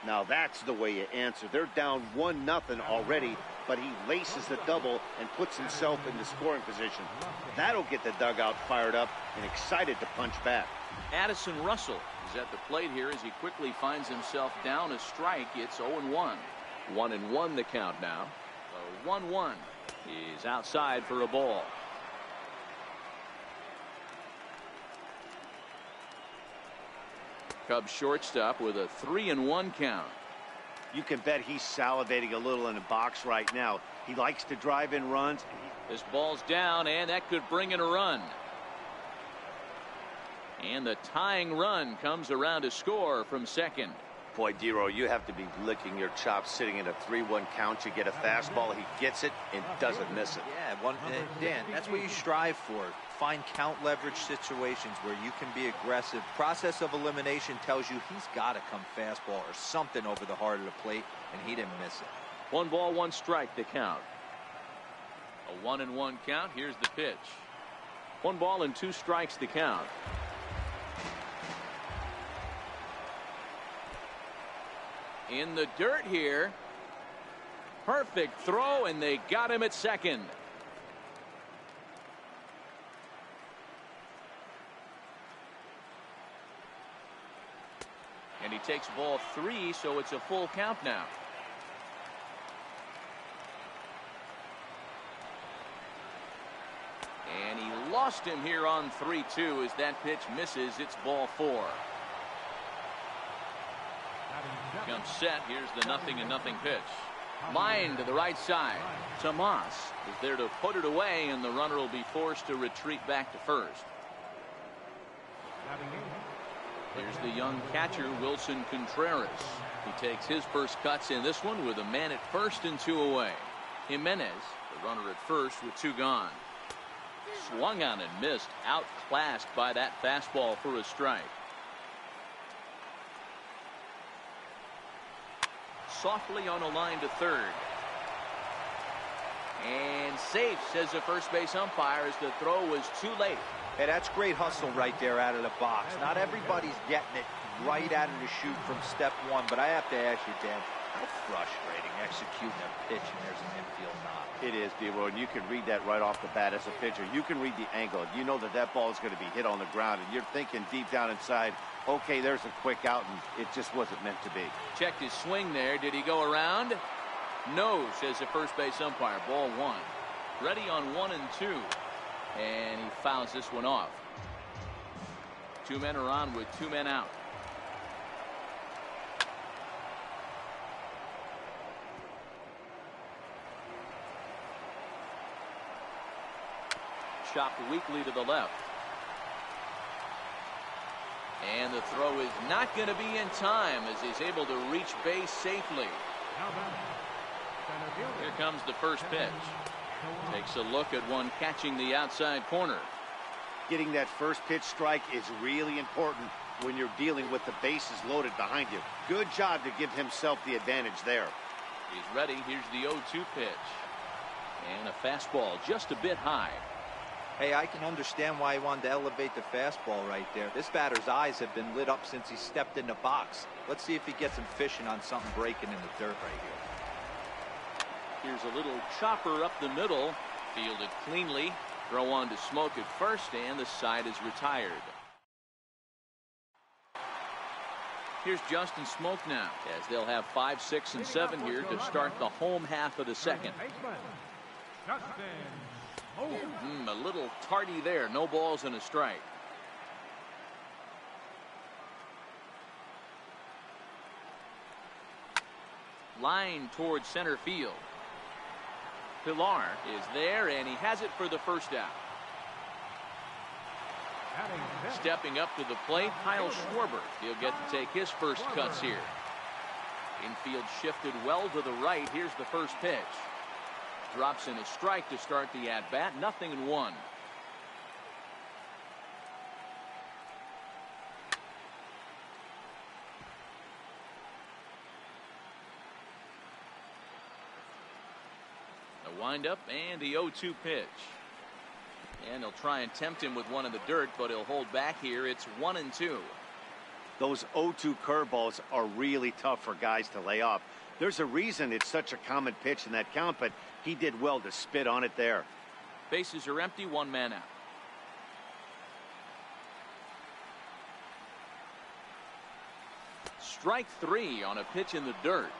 Now that's the way you answer. They're down 1-0 already, but he laces the double and puts himself into scoring position. That'll get the dugout fired up and excited to punch back. Addison Russell is at the plate here as he quickly finds himself down a strike. It's 0-1. 1-1 the count now. So 1-1. He's outside for a ball. Cubs shortstop with a 3-1 count. You can bet he's salivating a little in the box right now. He likes to drive in runs. This ball's down, and that could bring in a run. And the tying run comes around to score from second. Boy, Dero, you have to be licking your chops sitting in a 3-1 count. You get a fastball, he gets it and doesn't miss it. Yeah, Dan, that's what you strive for. Find count leverage situations where you can be aggressive. Process of elimination tells you he's got to come fastball or something over the heart of the plate, and he didn't miss it. 1-1 strike the count. A 1-1 count. Here's the pitch. 1-2 strikes the count. In the dirt here. Perfect throw, and they got him at second. And he takes ball 3, so it's a full count now. And he lost him here on 3-2 as that pitch misses. It's ball 4. Comes set. Here's the 0-0 pitch. Line to the right side. Tomas is there to put it away, and the runner will be forced to retreat back to first. Here's the young catcher, Wilson Contreras. He takes his first cuts in this one with a man at first and 2 away. Jimenez, the runner at first with 2 gone. Swung on and missed, outclassed by that fastball for a strike. Softly on a line to third. And safe, says the first base umpire, as the throw was too late. Hey, that's great hustle right there out of the box. Not everybody's getting it right out of the chute from step one, but I have to ask you, Dan, how frustrating executing a pitch and there's an infield knock. It is, D-Roy, and you can read that right off the bat as a pitcher. You can read the angle. You know that that ball is going to be hit on the ground, and you're thinking deep down inside, okay, there's a quick out, and it just wasn't meant to be. Checked his swing there. Did he go around? No, says the first base umpire. Ball 1. Ready on 1 and 2. And he fouls this one off. 2 men are on with 2 men out. Chopped weakly to the left. And the throw is not going to be in time as he's able to reach base safely. Here comes the first pitch. Takes a look at one catching the outside corner. Getting that first pitch strike is really important when you're dealing with the bases loaded behind you. Good job to give himself the advantage there. He's ready. Here's the 0-2 pitch. And a fastball just a bit high. Hey, I can understand why he wanted to elevate the fastball right there. This batter's eyes have been lit up since he stepped in the box. Let's see if he gets him fishing on something breaking in the dirt right here. Here's a little chopper up the middle. Fielded cleanly. Throw on to Smoke at first, and the side is retired. Here's Justin Smoke now, as they'll have 5, 6, and 7 here to start the home half of the second. A little tardy there. No balls and a strike. Line towards center field. Pilar is there, and he has it for the first out. Stepping up to the plate, Kyle Schwarber. He'll get to take his first cuts here. Infield shifted well to the right. Here's the first pitch. Drops in a strike to start the at-bat. 0-1. The Wind up and the 0-2 pitch. And he'll try and tempt him with one in the dirt, but he'll hold back here. It's 1-2. Those 0-2 curveballs are really tough for guys to lay off. There's a reason it's such a common pitch in that count, but he did well to spit on it there. Bases are empty, one man out. Strike 3 on a pitch in the dirt.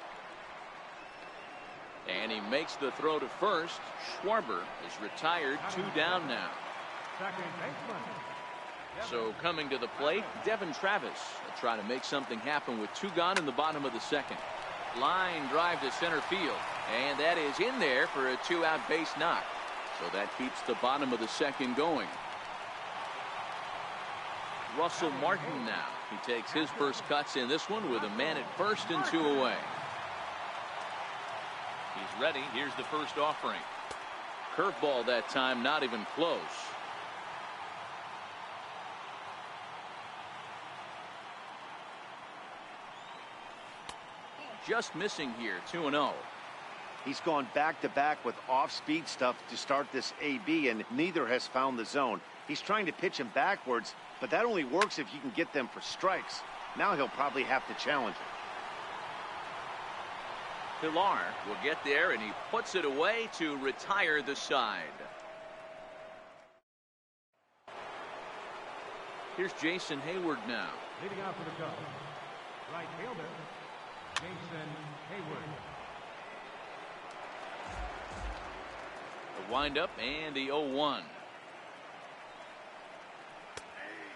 And he makes the throw to first. Schwarber is retired, 2 down now. Second baseman. So coming to the plate, Devin Travis will try to make something happen with 2 gone in the bottom of the second. Line drive to center field. And that is in there for a 2-out base knock. So that keeps the bottom of the second going. Russell Martin now. He takes his first cuts in this one with a man at first and 2 away. He's ready. Here's the first offering. Curveball that time, not even close. Just missing here, 2-0. He's gone back-to-back with off-speed stuff to start this AB, and neither has found the zone. He's trying to pitch him backwards, but that only works if you can get them for strikes. Now he'll probably have to challenge it. Pilar will get there, and he puts it away to retire the side. Here's Jason Hayward now. Leading out for the Cubs, right fielder, Jason Hayward. The windup and the 0-1.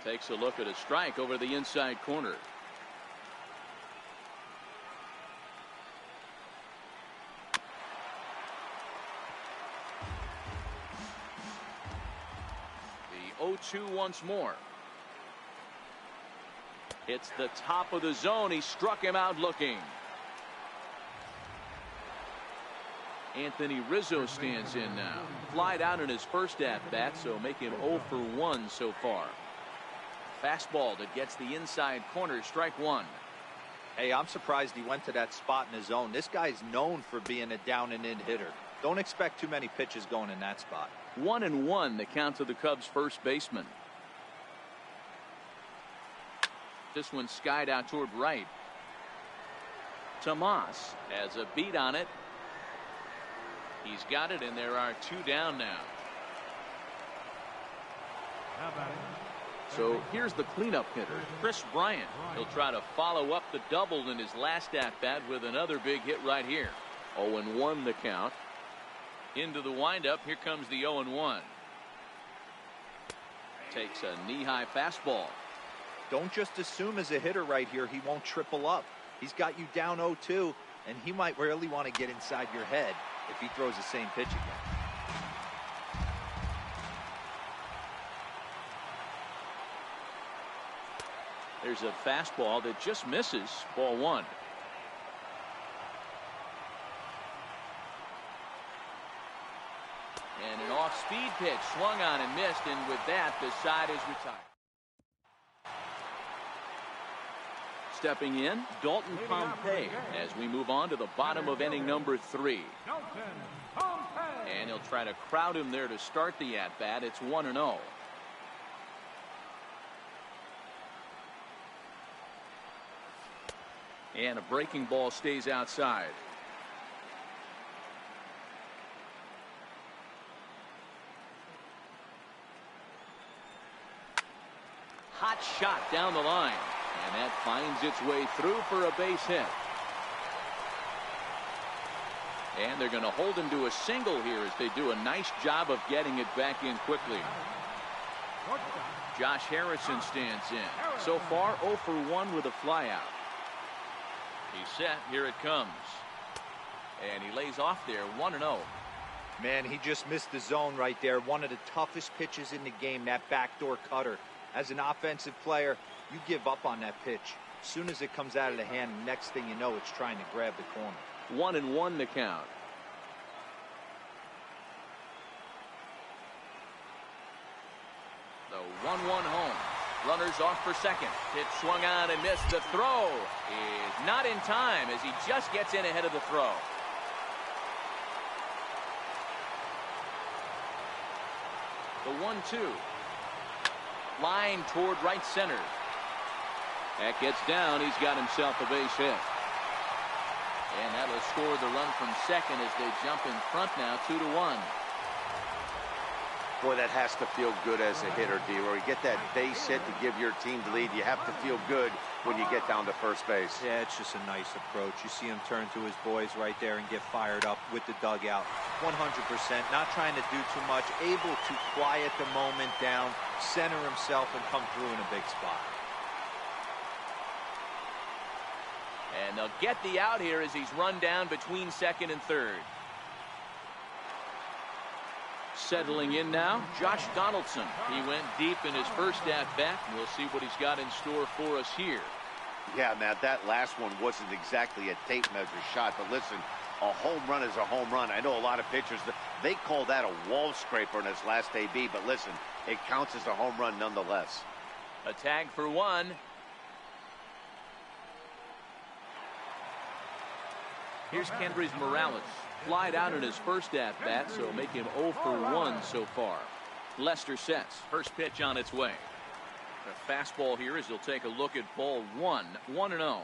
Takes a look at a strike over the inside corner. The 0-2 once more. It's the top of the zone. He struck him out looking. Anthony Rizzo stands in now. Flied out in his first at-bat, so make him 0 for 1 so far. Fastball that gets the inside corner, strike 1. Hey, I'm surprised he went to that spot in his zone. This guy's known for being a down and in hitter. Don't expect too many pitches going in that spot. 1-1 the count to the Cubs first baseman. This one skied out toward right. Tomas has a beat on it. He's got it, and there are 2 down now. How about it? So here's the cleanup hitter, Chris Bryant. He'll try to follow up the double in his last at-bat with another big hit right here. 0-1 the count. Into the windup. Here comes the 0-1. Takes a knee-high fastball. Don't just assume as a hitter right here he won't triple up. He's got you down 0-2, and he might really want to get inside your head if he throws the same pitch again. There's a fastball that just misses. Ball 1. And an off-speed pitch swung on and missed, and with that the side is retired. Stepping in, Dalton Pompey as we move on to the bottom of inning number 3. Dalton Pompey. And he'll try to crowd him there to start the at-bat. It's 1-0. And a breaking ball stays outside. Hot shot down the line. And that finds its way through for a base hit. And they're going to hold him to a single here as they do a nice job of getting it back in quickly. Josh Harrison stands in. So far 0 for 1 with a flyout. He's set. Here it comes. And he lays off there. 1-0. Man, he just missed the zone right there. One of the toughest pitches in the game, that backdoor cutter. As an offensive player, you give up on that pitch. As soon as it comes out of the hand, next thing you know, it's trying to grab the corner. 1-1 the count. The 1-1 home. Runners off for second. Pitch swung on and missed. The throw is not in time as he just gets in ahead of the throw. The 1-2. Line toward right center. That gets down. He's got himself a base hit. And that'll score the run from second as they jump in front now, 2-1. Boy, that has to feel good as a hitter, D-Roy. You get that base hit to give your team the lead. You have to feel good when you get down to first base. Yeah, it's just a nice approach. You see him turn to his boys right there and get fired up with the dugout. 100%, not trying to do too much, able to quiet the moment down, center himself, and come through in a big spot. And they'll get the out here as he's run down between second and third. Settling in now, Josh Donaldson. He went deep in his first at-bat, and we'll see what he's got in store for us here. Yeah, Matt, that last one wasn't exactly a tape measure shot, but listen, a home run is a home run. I know a lot of pitchers, they call that a wall scraper in his last AB, but listen, it counts as a home run nonetheless. A tag for one. Here's Kendrys Morales. Flied out in his first at-bat, so make him 0 for 1 so far. Lester sets. First pitch on its way. A fastball here as he'll take a look at ball 1. 1-0.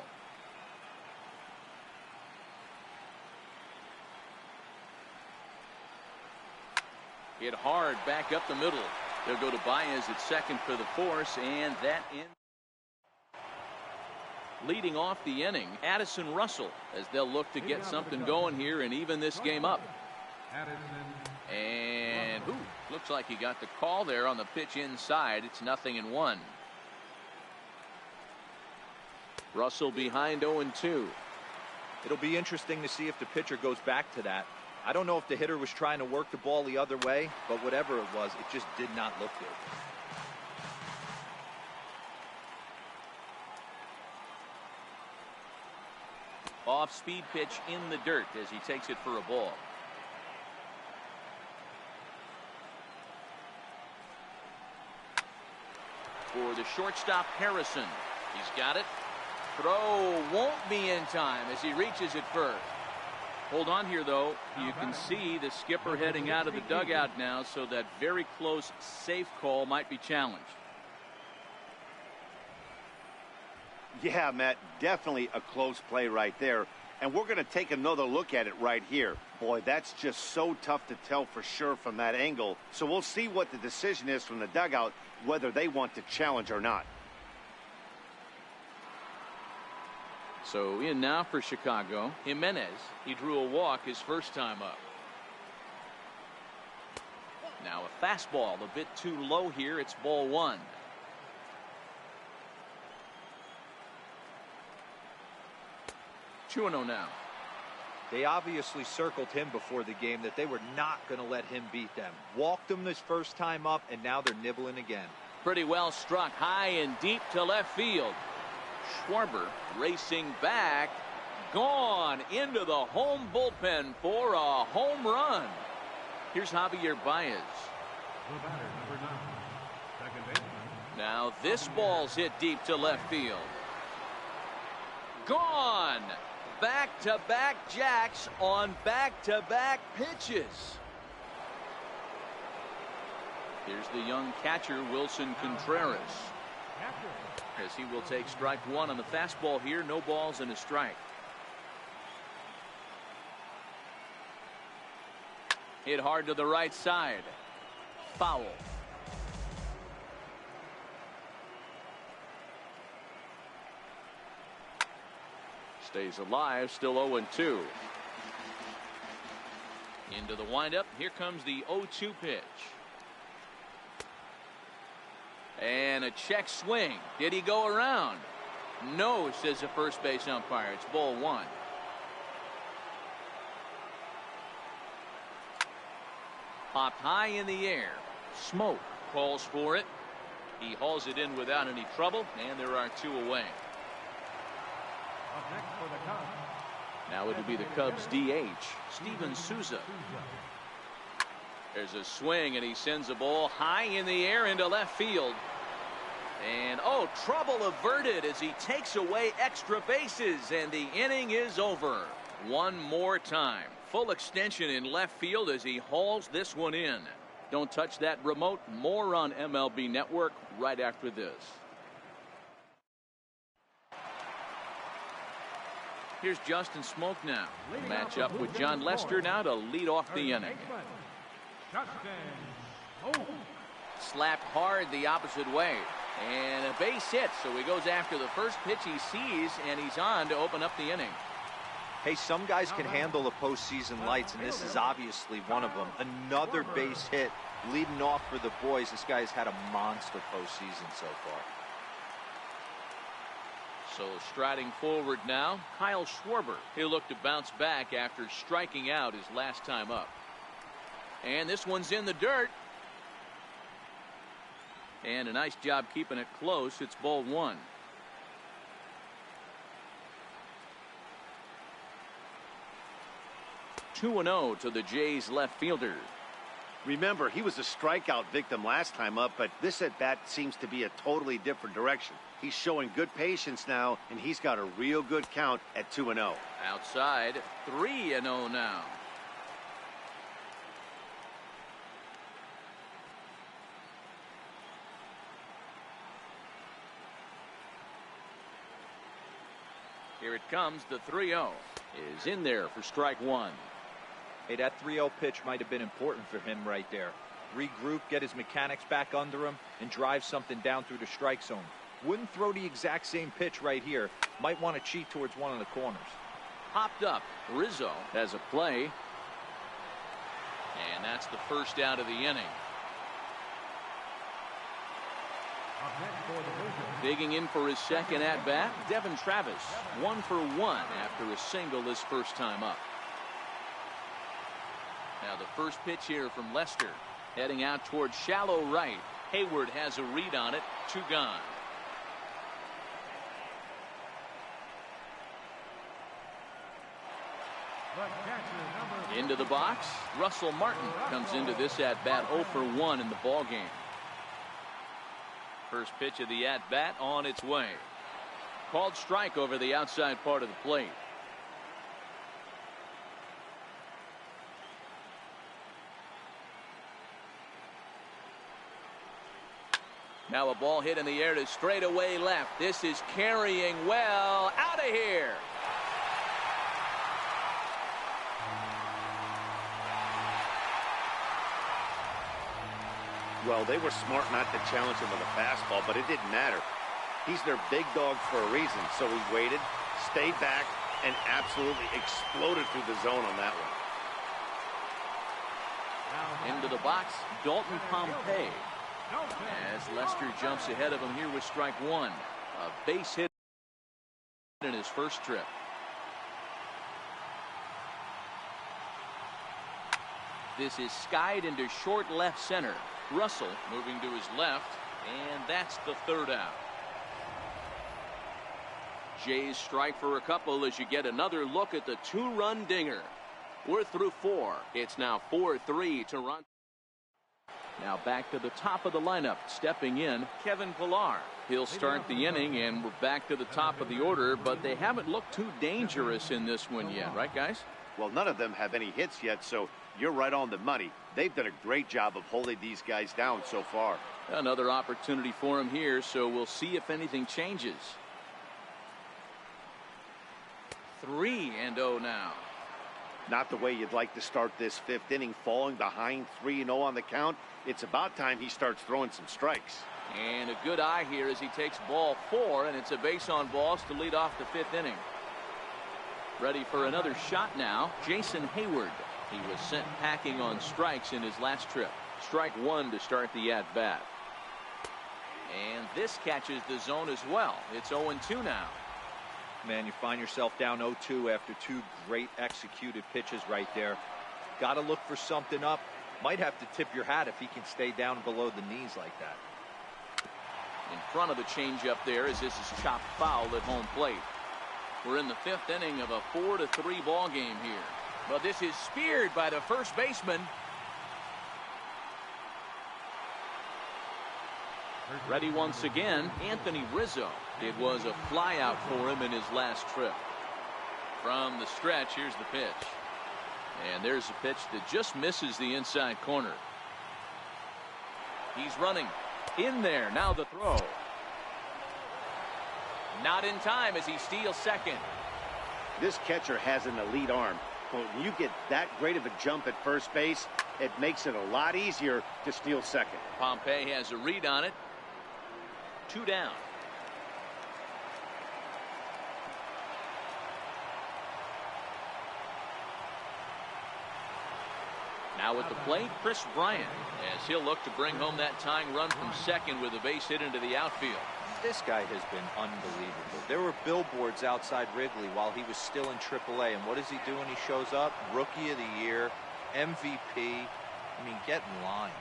Hit hard back up the middle. They'll go to Baez at second for the force, and that ends. Leading off the inning, Addison Russell, as they'll look to get something going here and even this game up. And looks like he got the call there on the pitch inside. It's 0-1. Russell behind 0-2. It'll be interesting to see if the pitcher goes back to that. I don't know if the hitter was trying to work the ball the other way, but whatever it was, it just did not look good. Off-speed pitch in the dirt as he takes it for a ball. For the shortstop, Harrison. He's got it. Throw won't be in time as he reaches it first. Hold on here, though. You can see the skipper heading out of the dugout now, so that very close safe call might be challenged. Yeah, Matt, definitely a close play right there. And we're going to take another look at it right here. Boy, that's just so tough to tell for sure from that angle. So we'll see what the decision is from the dugout, whether they want to challenge or not. So in now for Chicago, Jimenez. He drew a walk his first time up. Now a fastball a bit too low here. It's ball 1. Chuno now. They obviously circled him before the game that they were not going to let him beat them. Walked him this first time up, and now they're nibbling again. Pretty well struck high and deep to left field. Schwarber racing back. Gone into the home bullpen for a home run. Here's Javier Baez. The batter, number 9, second baseman. Now this ball's hit deep to left field. Gone. Back-to-back jacks on back-to-back pitches. Here's the young catcher, Wilson Contreras, as he will take strike 1 on the fastball here. No balls and a strike. Hit hard to the right side. Foul. Stays alive, still 0-2. Into the windup. Here comes the 0-2 pitch. And a check swing. Did he go around? No, says the first base umpire. It's ball 1. Popped high in the air. Smoke calls for it. He hauls it in without any trouble, and there are 2 away. Up next for the Cubs. Now it'll be the Cubs DH, Steven Souza. There's a swing, and he sends a ball high in the air into left field. And, trouble averted as he takes away extra bases, and the inning is over. One more time. Full extension in left field as he hauls this one in. Don't touch that remote. More on MLB Network right after this. Here's Justin Smoak now. Match up with John Lester now to lead off the inning. Slapped hard the opposite way. And a base hit, so he goes after the first pitch he sees, and he's on to open up the inning. Hey, some guys can handle the postseason lights, and this is obviously one of them. Another base hit leading off for the boys. This guy's had a monster postseason so far. So striding forward now, Kyle Schwarber. He'll look to bounce back after striking out his last time up. And this one's in the dirt. And a nice job keeping it close. It's ball one. Two 2-0 to the Jays left fielder. Remember, he was a strikeout victim last time up, but this at bat seems to be a totally different direction. He's showing good patience now, and he's got a real good count at 2-0. Outside, 3-0 now. Here it comes. The 3-0 is in there for strike one. Hey, that 3-0 pitch might have been important for him right there. Regroup, get his mechanics back under him, and drive something down through the strike zone. Wouldn't throw the exact same pitch right here. Might want to cheat towards one of the corners. Popped up. Rizzo has a play. And that's the first out of the inning. Digging in for his second at-bat, Devin Travis. 1 for 1 after a single his first time up. Now the first pitch here from Lester. Heading out towards shallow right. Hayward has a read on it. 2 gone. Into the box. Russell Martin comes into this at-bat 0 for 1 in the ball game. First pitch of the at-bat on its way. Called strike over the outside part of the plate. Now a ball hit in the air to straightaway left. This is carrying well. Out of here. Well, they were smart not to challenge him with a fastball, but it didn't matter. He's their big dog for a reason, so he waited, stayed back, and absolutely exploded through the zone on that one. Into the box, Dalton Pompey. As Lester jumps ahead of him here with strike one. A base hit in his first trip. This is skied into short left center. Russell moving to his left, and that's the third out. Jays strike for a couple as you get another look at the 2-run dinger. We're through 4. It's now 4-3 Toronto. Now back to the top of the lineup. Stepping in, Kevin Pillar. He'll start the inning, and we're back to the top of the order, but they haven't looked too dangerous in this one yet, right, guys? Well, none of them have any hits yet, so you're right on the money. They've done a great job of holding these guys down so far. Another opportunity for him here, so we'll see if anything changes. 3-0 now. Not the way you'd like to start this fifth inning, falling behind 3-0 on the count. It's about time he starts throwing some strikes. And a good eye here as he takes ball 4, and it's a base on balls to lead off the fifth inning. Ready for another shot now, Jason Hayward. He was sent packing on strikes in his last trip. Strike one to start the at-bat. And this catches the zone as well. It's 0-2 now. Man, you find yourself down 0-2 after 2 great executed pitches right there. Got to look for something up. Might have to tip your hat if he can stay down below the knees like that. In front of the changeup there as this is chopped foul at home plate. We're in the fifth inning of a 4-3 ball game here. But this is speared by the first baseman. Ready once again, Anthony Rizzo. It was a flyout for him in his last trip. From the stretch, here's the pitch. And there's a pitch that just misses the inside corner. He's running in there. Now the throw. Not in time as he steals second. This catcher has an elite arm. But when you get that great of a jump at first base, it makes it a lot easier to steal second. Pompey has a read on it. 2 down. Now at the plate, Chris Bryant, as he'll look to bring home that tying run from second with a base hit into the outfield. This guy has been unbelievable. There were billboards outside Wrigley while he was still in AAA, and what does he do when he shows up? Rookie of the Year, MVP. I mean, get in line.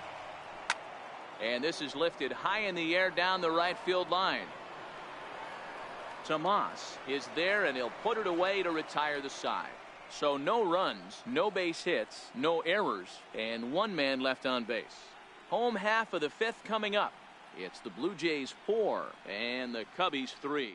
And this is lifted high in the air down the right field line. Tomas is there, and he'll put it away to retire the side. So no runs, no base hits, no errors, and 1 man left on base. Home half of the 5th coming up. It's the Blue Jays 4 and the Cubbies 3.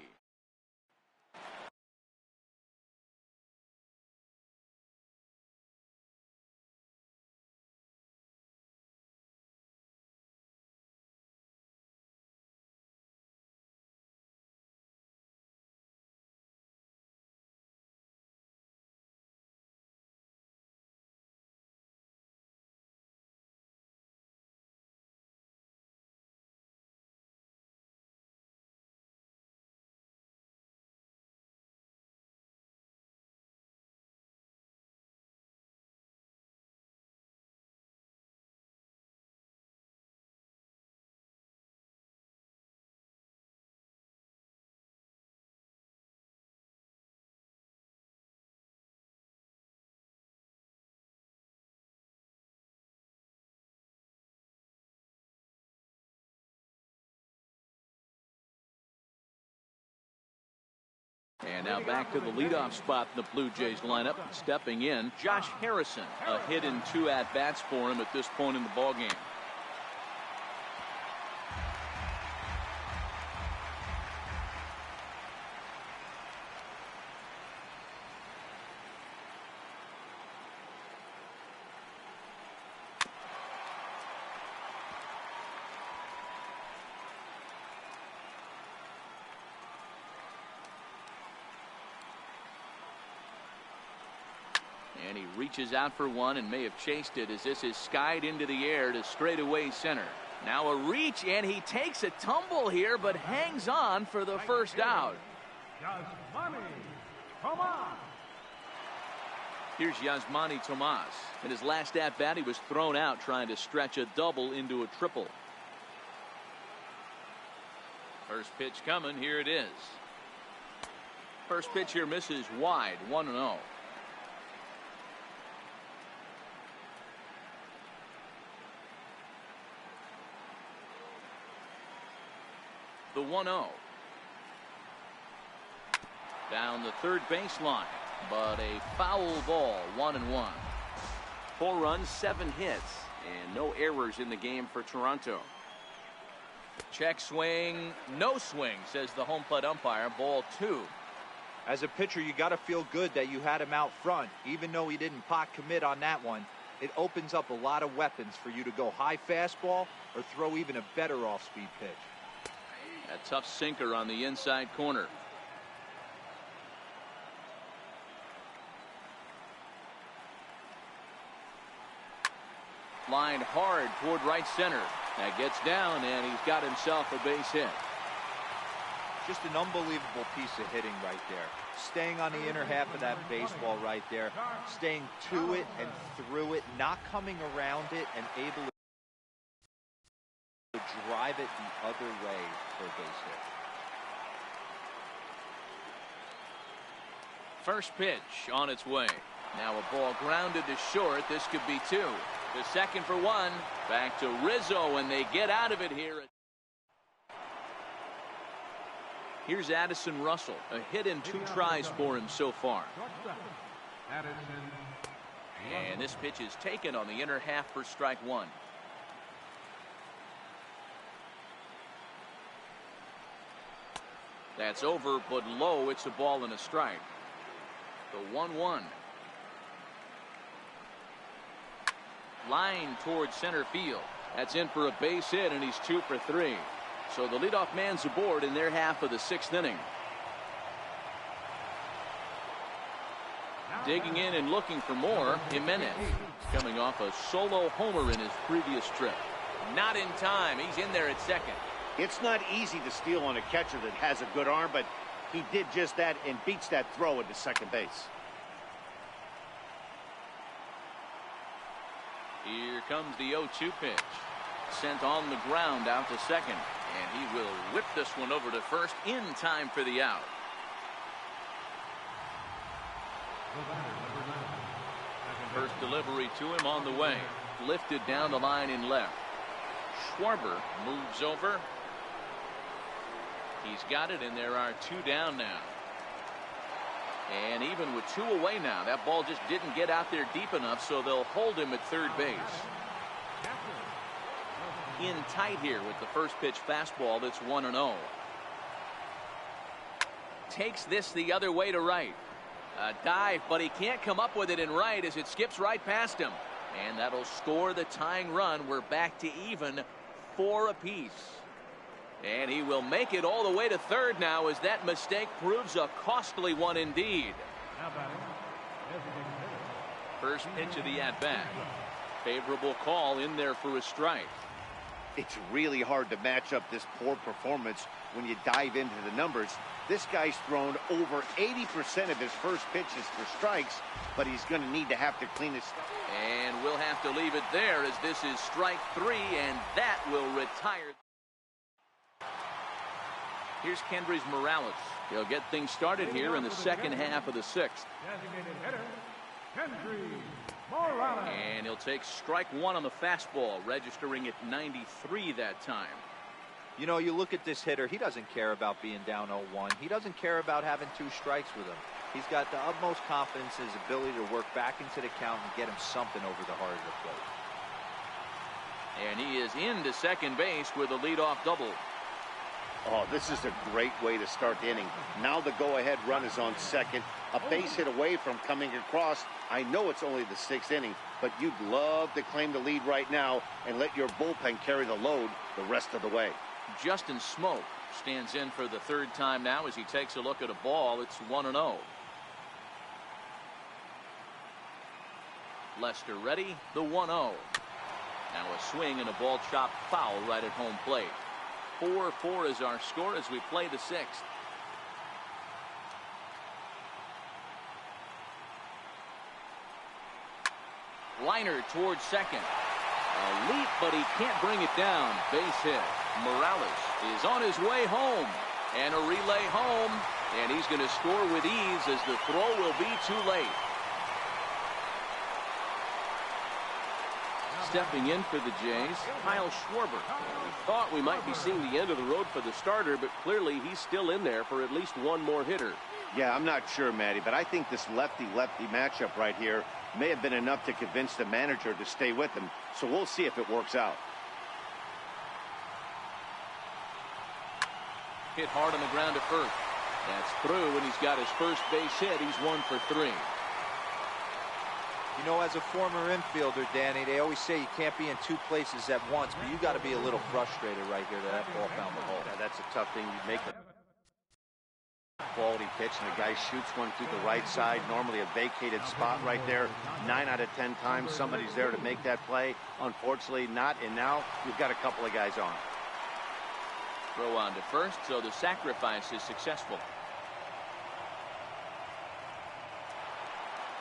And now back to the leadoff spot in the Blue Jays lineup. Stepping in, Josh Harrison. A hit and 2 at-bats for him at this point in the ballgame. And he reaches out for one and may have chased it as this is skied into the air to straightaway center. Now a reach, and he takes a tumble here but hangs on for the first out. Yasmani Tomas. Here's Yasmani Tomas. In his last at bat, he was thrown out trying to stretch a double into a triple. First pitch coming. Here it is. First pitch here misses wide. 1-0. The 1-0. Down the third baseline, but a foul ball. 1-1. 4 runs, 7 hits, and no errors in the game for Toronto. Check swing, no swing, says the home plate umpire. Ball 2. As a pitcher, you got to feel good that you had him out front. Even though he didn't pot commit on that one, it opens up a lot of weapons for you to go high fastball or throw even a better off-speed pitch. A tough sinker on the inside corner. Lined hard toward right center. That gets down, and he's got himself a base hit. Just an unbelievable piece of hitting right there. Staying on the inner half of that baseball right there. Staying to it and through it, not coming around it, and able to drive it the other way for a base hit. First pitch on its way. Now a ball grounded to short. This could be 2. The second for 1. Back to Rizzo, and they get out of it here. Here's Addison Russell. A hit and 2 tries for him so far. And this pitch is taken on the inner half for strike 1. That's over, but low. It's a ball and a strike. The 1-1. Line towards center field. That's in for a base hit, and he's 2 for 3. So the leadoff man's aboard in their half of the 6th inning. Digging in and looking for more, Jimenez, coming off a solo homer in his previous trip. Not in time. He's in there at second. It's not easy to steal on a catcher that has a good arm, but he did just that and beats that throw into second base. Here comes the 0-2 pitch. Sent on the ground out to second. And he will whip this one over to first in time for the out. First delivery to him on the way. Lifted down the line in left. Schwarber moves over. He's got it, and there are 2 down now. And even with 2 away now, that ball just didn't get out there deep enough, so they'll hold him at third base. In tight here with the first pitch fastball that's 1-0. Takes this the other way to right. A dive, but he can't come up with it in right as it skips right past him. And that'll score the tying run. We're back to even 4 apiece. And he will make it all the way to third now as that mistake proves a costly one indeed. First pitch of the at-bat. Favorable call in there for a strike. It's really hard to match up this poor performance when you dive into the numbers. This guy's thrown over 80% of his first pitches for strikes, but he's going to need to have to clean his stuff. And we'll have to leave it there as this is strike 3, and that will retire. Here's Kendrys Morales. He'll get things started here in the second half of the 6th. Designated hitter, Kendrys Morales. And he'll take strike 1 on the fastball, registering at 93 that time. You know, you look at this hitter, he doesn't care about being down 0-1. He doesn't care about having 2 strikes with him. He's got the utmost confidence in his ability to work back into the count and get him something over the heart of the plate. And he is into second base with a leadoff double. Oh, this is a great way to start the inning. Now the go-ahead run is on second. A base hit away from coming across. I know it's only the 6th inning, but you'd love to claim the lead right now and let your bullpen carry the load the rest of the way. Justin Smoak stands in for the 3rd time now as he takes a look at a ball. It's 1-0. Lester ready, the 1-0. Now a swing and a ball chopped foul right at home plate. 4-4 is our score as we play the 6th. Liner towards second. A leap, but he can't bring it down. Base hit. Morales is on his way home. And a relay home. And he's going to score with ease as the throw will be too late. Stepping in for the Jays, Kyle Schwarber. We thought we might be seeing the end of the road for the starter, but clearly he's still in there for at least one more hitter. Yeah, I'm not sure, Matty, but I think this lefty-lefty matchup right here may have been enough to convince the manager to stay with him. So we'll see if it works out. Hit hard on the ground to first. That's through, and he's got his first base hit. He's 1 for 3. You know, as a former infielder, Danny, they always say you can't be in 2 places at once, but you got to be a little frustrated right here that ball found the hole. Yeah, that's a tough thing. You make a quality pitch, and the guy shoots one through the right side, normally a vacated spot right there. 9 out of 10 times somebody's there to make that play. Unfortunately, not, and now you've got a couple of guys on. Throw on to first, so the sacrifice is successful.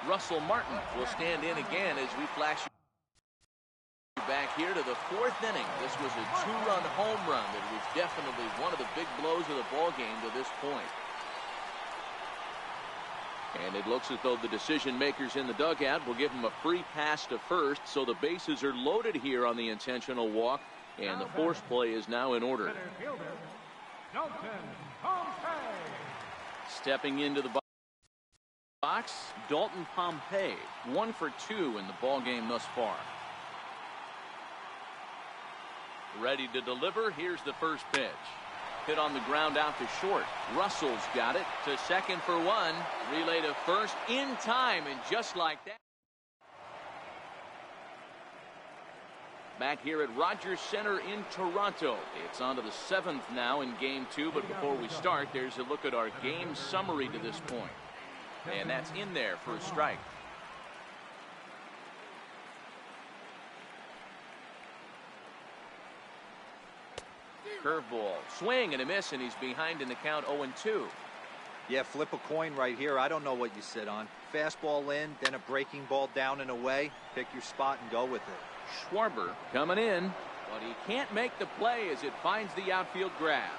Russell Martin will stand in again as we flash back here to the 4th inning. This was a 2-run home run that was definitely one of the big blows of the ball game to this point. And it looks as though the decision makers in the dugout will give him a free pass to first, so the bases are loaded here on the intentional walk, and the force play is now in order. Stepping into the box, Dalton Pompey, 1 for 2 in the ball game thus far. Ready to deliver. Here's the first pitch. Hit on the ground out to short. Russell's got it to second for 1. Relay to first in time, and just like that. back here at Rogers Center in Toronto. It's on to the 7th now in game 2, but before we start, there's a look at our game summary to this point. And that's in there for a strike. Curveball, swing and a miss, and he's behind in the count 0-2. Yeah, flip a coin right here. I don't know what you sit on. Fastball in, then a breaking ball down and away. Pick your spot and go with it. Schwarber coming in, but he can't make the play as it finds the outfield grass.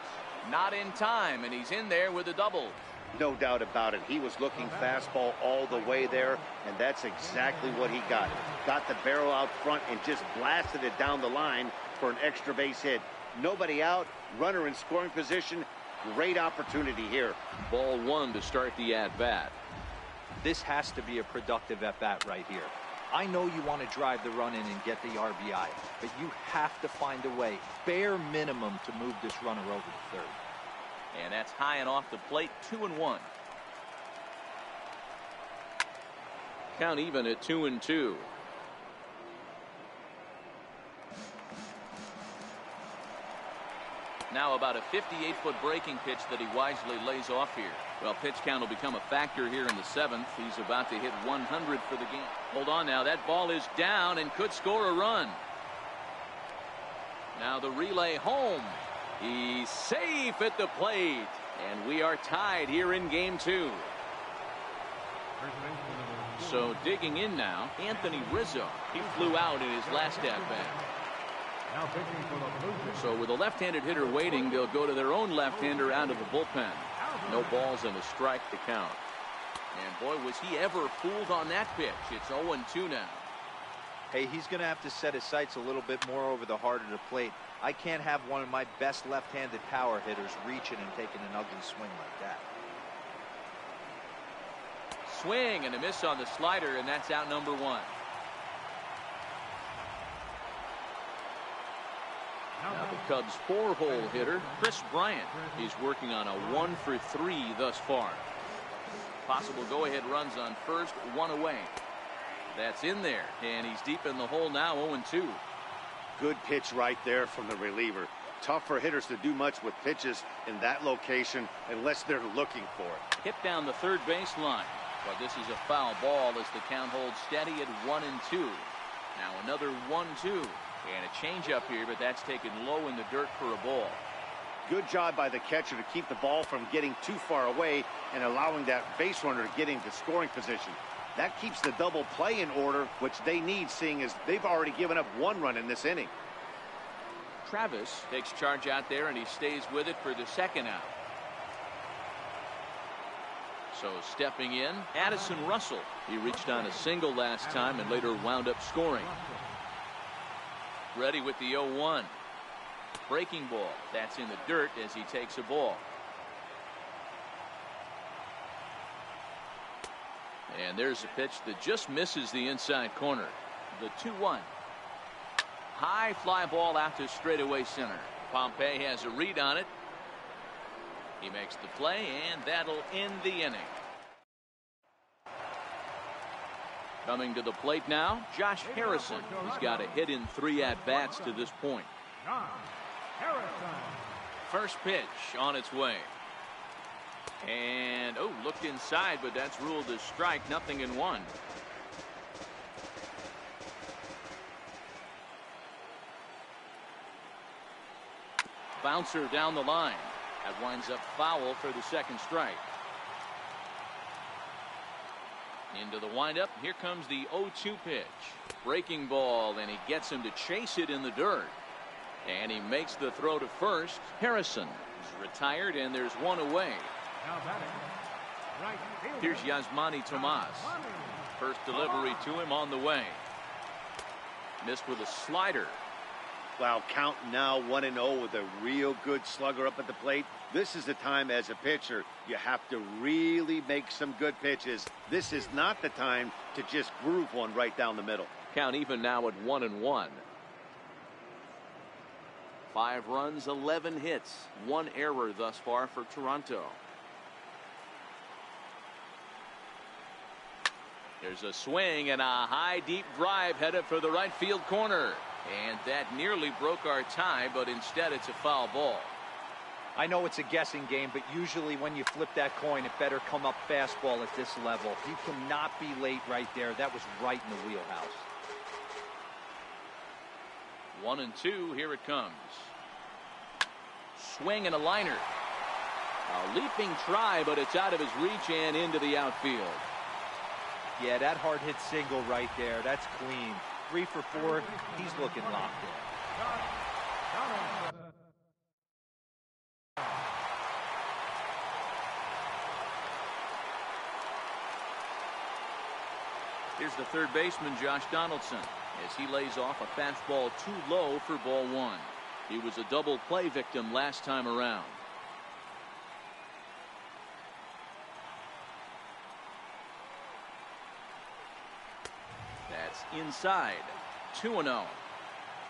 Not in time, and he's in there with a double. No doubt about it. He was looking fastball all the way there, and that's exactly what he got. Got the barrel out front and just blasted it down the line for an extra base hit. Nobody out, runner in scoring position. Great opportunity here. Ball 1 to start the at-bat. This has to be a productive at-bat right here. I know you want to drive the run in and get the RBI, but you have to find a way, bare minimum, to move this runner over to third. And that's high and off the plate, 2-1. Count even at 2-2. Now about a 58-foot breaking pitch that he wisely lays off here. Well, pitch count will become a factor here in the 7th. He's about to hit 100 for the game. Hold on now. That ball is down and could score a run. Now the relay home. He's safe at the plate. And we are tied here in game 2. So digging in now, Anthony Rizzo. He flew out in his last at-bat. Now pitching for the Blue Jays. So with a left-handed hitter waiting, they'll go to their own left-hander out of the bullpen. No balls and a strike to count. And boy, was he ever fooled on that pitch. It's 0-2 now. Hey, he's going to have to set his sights a little bit more over the heart of the plate. I can't have one of my best left-handed power hitters reaching and taking an ugly swing like that. Swing and a miss on the slider, and that's out number 1. Now the Cubs' 4-hole hitter, Chris Bryant. He's working on a 1 for 3 thus far. Possible go-ahead runs on first, 1 away. That's in there, and he's deep in the hole now, 0-2. Good pitch right there from the reliever. Tough for hitters to do much with pitches in that location unless they're looking for it. Hit down the third baseline, but this is a foul ball as the count holds steady at 1-2. Now another 1-2. And a changeup here, but that's taken low in the dirt for a ball. Good job by the catcher to keep the ball from getting too far away and allowing that base runner to get into scoring position. That keeps the double play in order, which they need, seeing as they've already given up 1 run in this inning. Travis takes charge out there, and he stays with it for the 2nd out. So stepping in, Addison Russell. He reached on a single last time and later wound up scoring. Ready with the 0-1. Breaking ball. That's in the dirt as he takes a ball. And there's a pitch that just misses the inside corner. The 2-1. High fly ball out to straightaway center. Pompey has a read on it. He makes the play, and that'll end the inning. Coming to the plate now, Josh Harrison. He's got a hit in 3 at-bats to this point. Josh Harrison. First pitch on its way. And, looked inside, but that's ruled a strike, 0-1. Bouncer down the line. That winds up foul for the 2nd strike. Into the windup. Here comes the 0-2 pitch. Breaking ball, and he gets him to chase it in the dirt. And he makes the throw to first. Harrison is retired, and there's 1 away. Now batting, right fielder. Here's Yasmani Tomas. First delivery to him on the way. Missed with a slider. Wow, count now 1-0 with a real good slugger up at the plate. This is the time as a pitcher you have to really make some good pitches. This is not the time to just groove one right down the middle. Count even now at 1-1. 5 runs, 11 hits, 1 error thus far for Toronto. There's a swing and a high deep drive headed for the right field corner. And that nearly broke our tie, but instead it's a foul ball. I know it's a guessing game, but usually when you flip that coin, it better come up fastball at this level. You cannot be late right there. That was right in the wheelhouse. 1-2, here it comes. Swing and a liner. A leaping try, but it's out of his reach and into the outfield. Yeah, that hard hit single right there. That's clean. 3 for 4. He's looking locked in. Here's the third baseman, Josh Donaldson, as he lays off a fastball too low for ball 1. He was a double play victim last time around. That's inside. 2-0.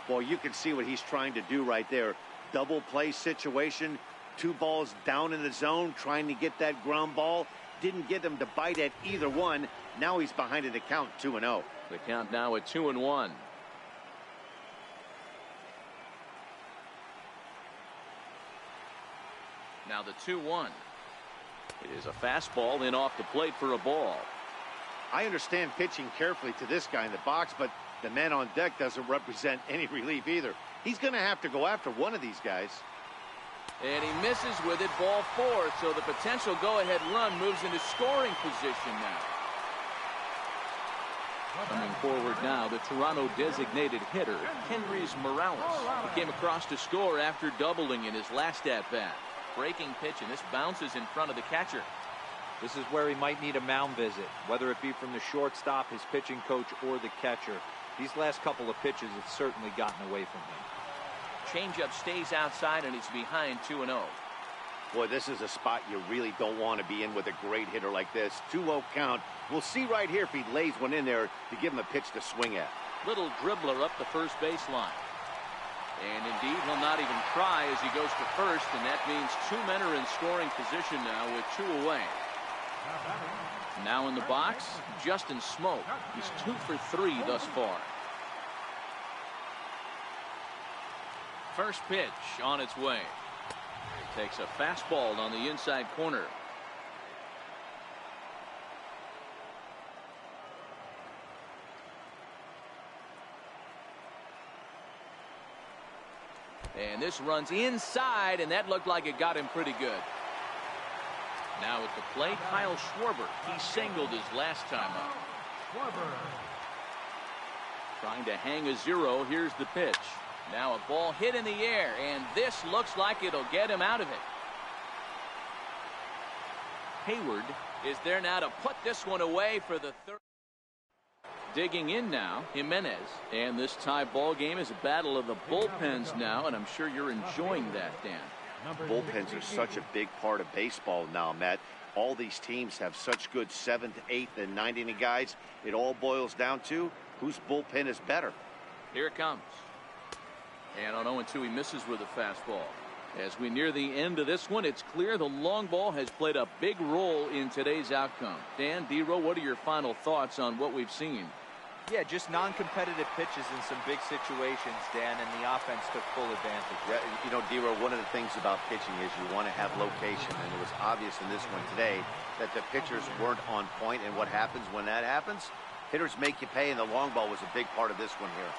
Well, you can see what he's trying to do right there. Double play situation. 2 balls down in the zone, trying to get that ground ball. Didn't get him to bite at either one. Now he's behind in the count, 2-0. The count now at 2-1. Now the 2-1. It is a fastball in off the plate for a ball. I understand pitching carefully to this guy in the box, but the man on deck doesn't represent any relief either. He's going to have to go after one of these guys. And he misses with it, ball 4, so the potential go-ahead run moves into scoring position now. Coming forward now, the Toronto designated hitter, Kendrys Morales. He came across to score after doubling in his last at-bat. Breaking pitch, and this bounces in front of the catcher. This is where he might need a mound visit, whether it be from the shortstop, his pitching coach, or the catcher. These last couple of pitches have certainly gotten away from him. Changeup stays outside, and he's behind 2-0. Boy, this is a spot you really don't want to be in with a great hitter like this. 2-0 count. We'll see right here if he lays one in there to give him a pitch to swing at. Little dribbler up the first baseline. And indeed, he'll not even try as he goes to first, and that means 2 men are in scoring position now with 2 away. Now in the box, Justin Smoak. He's 2 for 3 thus far. First pitch on its way. Takes a fastball on the inside corner. And this runs inside, and that looked like it got him pretty good. Now at the plate, Kyle Schwarber. He singled his last time up. Trying to hang a 0. Here's the pitch. Now a ball hit in the air, and this looks like it'll get him out of it. Hayward is there now to put this one away for the third. Digging in now, Jimenez. And this tie ball game is a battle of the bullpens now, and I'm sure you're enjoying that, Dan. Bullpens are such a big part of baseball now, Matt. All these teams have such good 7th, 8th, and 9th inning guys. It all boils down to whose bullpen is better. Here it comes. And on 0-2, he misses with a fastball. As we near the end of this one, it's clear the long ball has played a big role in today's outcome. Dan, D-Row, what are your final thoughts on what we've seen? Yeah, just non-competitive pitches in some big situations, Dan, and the offense took full advantage. Yeah, you know, D-Row, one of the things about pitching is you want to have location, and it was obvious in this one today that the pitchers weren't on point, and what happens when that happens? Hitters make you pay, and the long ball was a big part of this one here.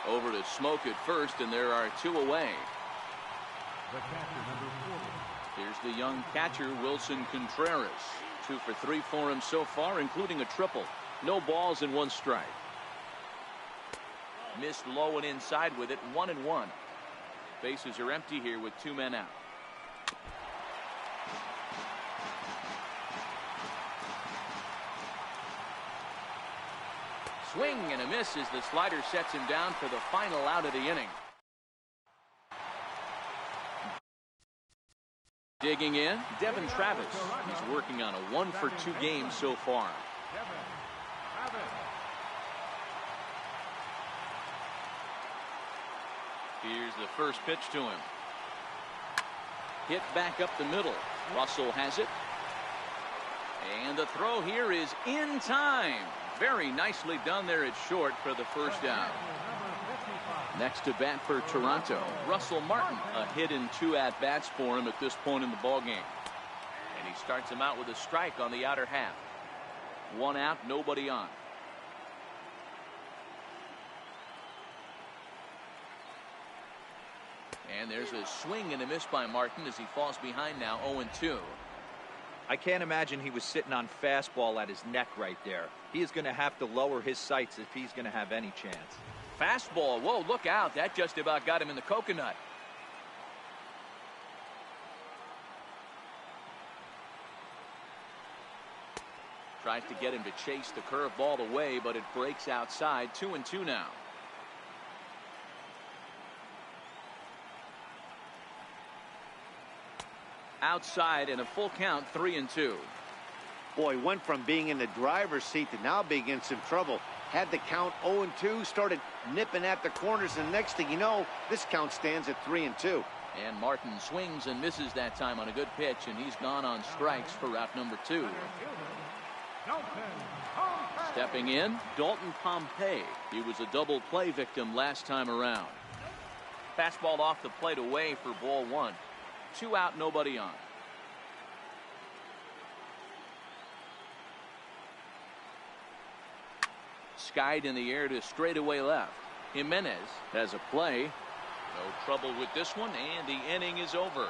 Over to Smoak at first, and there are 2 away. The catcher, number 40. Here's the young catcher, Wilson Contreras. 2 for 3 for him so far, including a triple. No balls and 1 strike. Missed low and inside with it, 1-1. Bases are empty here with 2 men out. Swing and a miss as the slider sets him down for the final out of the inning. Digging in, Devin Travis. He's working on a 1 for 2 game so far. Here's the first pitch to him. Hit back up the middle. Russell has it. And the throw here is in time. Very nicely done there at short for the first down. Next to bat for Toronto, Russell Martin. A hit in 2 at-bats for him at this point in the ballgame. And he starts him out with a strike on the outer half. 1 out, nobody on. And there's a swing and a miss by Martin as he falls behind now 0-2. I can't imagine he was sitting on fastball at his neck right there. He is going to have to lower his sights if he's going to have any chance. Fastball. Whoa, look out. That just about got him in the coconut. Tries to get him to chase the curveball away, but it breaks outside. 2-2 now. Outside in a full count, 3-2. Boy, went from being in the driver's seat to now being in some trouble. Had the count 0-2, started nipping at the corners, and next thing you know, this count stands at 3-2. And Martin swings and misses that time on a good pitch, and he's gone on strikes for route number 2. Stepping in, Dalton Pompey. He was a double play victim last time around. Fastball off the plate away for ball 1. 2 out, nobody on. Skied in the air to straightaway left. Jimenez has a play. No trouble with this one, and the inning is over.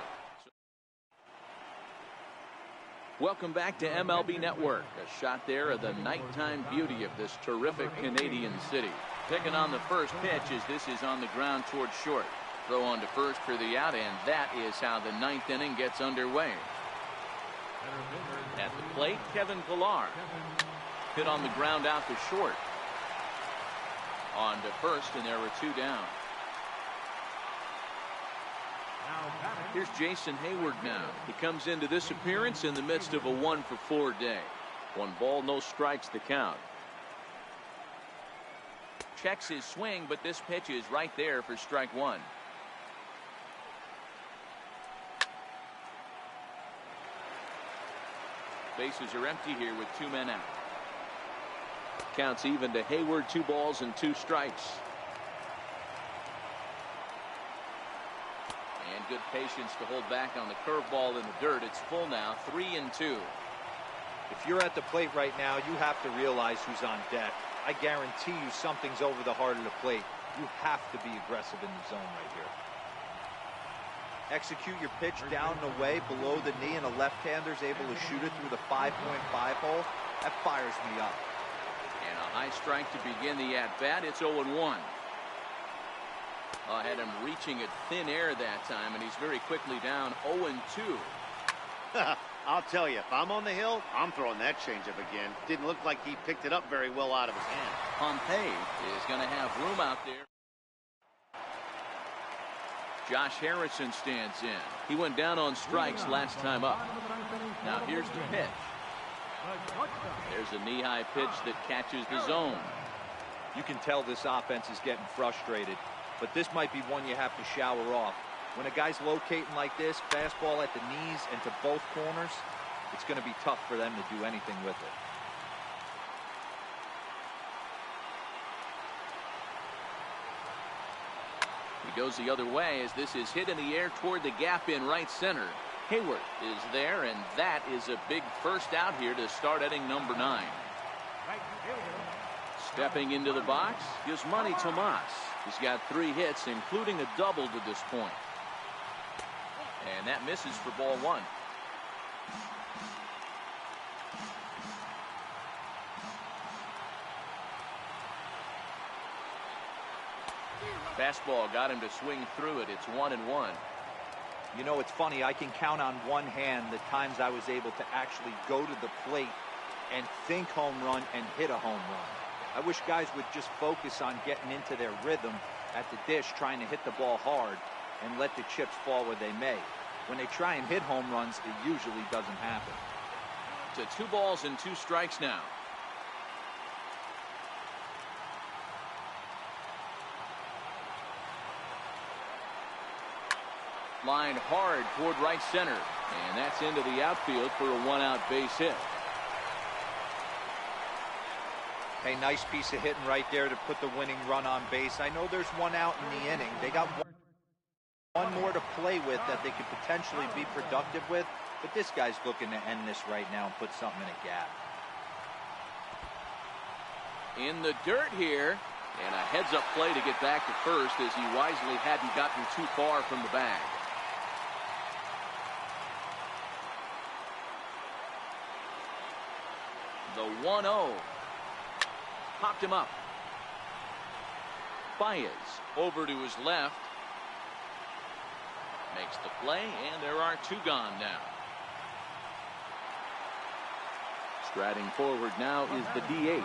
Welcome back to MLB Network. A shot there of the nighttime beauty of this terrific Canadian city. Picking on the first pitch as this is on the ground towards short. Throw on to first for the out, and that is how the 9th inning gets underway. At the plate, Kevin Pillar. Hit on the ground out to short. On to first, and there were 2 down. Here's Jason Hayward now. He comes into this appearance in the midst of a 1-for-4 day. 1 ball, no strikes the count. Checks his swing, but this pitch is right there for strike 1. Bases are empty here with 2 men out. Counts even to Hayward. 2 balls and 2 strikes. And good patience to hold back on the curveball in the dirt. It's full now, 3-2. If you're at the plate right now, you have to realize who's on deck. I guarantee you something's over the heart of the plate. You have to be aggressive in the zone right here. Execute your pitch down and away below the knee, and a left-hander's able to shoot it through the 5.5 hole. That fires me up. And a high strike to begin the at-bat. It's 0-1. Had him reaching at thin air that time, and he's very quickly down 0-2. I'll tell you, if I'm on the hill, I'm throwing that changeup again. Didn't look like he picked it up very well out of his hand. Pompey is going to have room out there. Josh Harrison stands in. He went down on strikes last time up. Now here's the pitch. There's a knee-high pitch that catches the zone. You can tell this offense is getting frustrated, but this might be one you have to shower off. When a guy's locating like this, fastball at the knees and to both corners, it's going to be tough for them to do anything with it. He goes the other way as this is hit in the air toward the gap in right center. Hayward is there, and that is a big first out here to start inning number 9. Stepping into the box, Yasmani Tomas. He's got 3 hits, including a double to this point. And that misses for ball 1. Fastball got him to swing through it. It's 1-1. You know, it's funny. I can count on one hand the times I was able to actually go to the plate and think home run and hit a home run. I wish guys would just focus on getting into their rhythm at the dish, trying to hit the ball hard and let the chips fall where they may. When they try and hit home runs, it usually doesn't happen. To 2 balls and 2 strikes now. Lined hard toward right center, and that's into the outfield for a 1-out base hit. Hey, nice piece of hitting right there to put the winning run on base. I know there's one out in the inning. They got one more to play with that they could potentially be productive with, but this guy's looking to end this right now and put something in a gap. In the dirt here, and a heads-up play to get back to first as he wisely hadn't gotten too far from the bag. The 1-0. Popped him up. Baez over to his left. Makes the play, and there are two gone now. Striding forward now is the DH,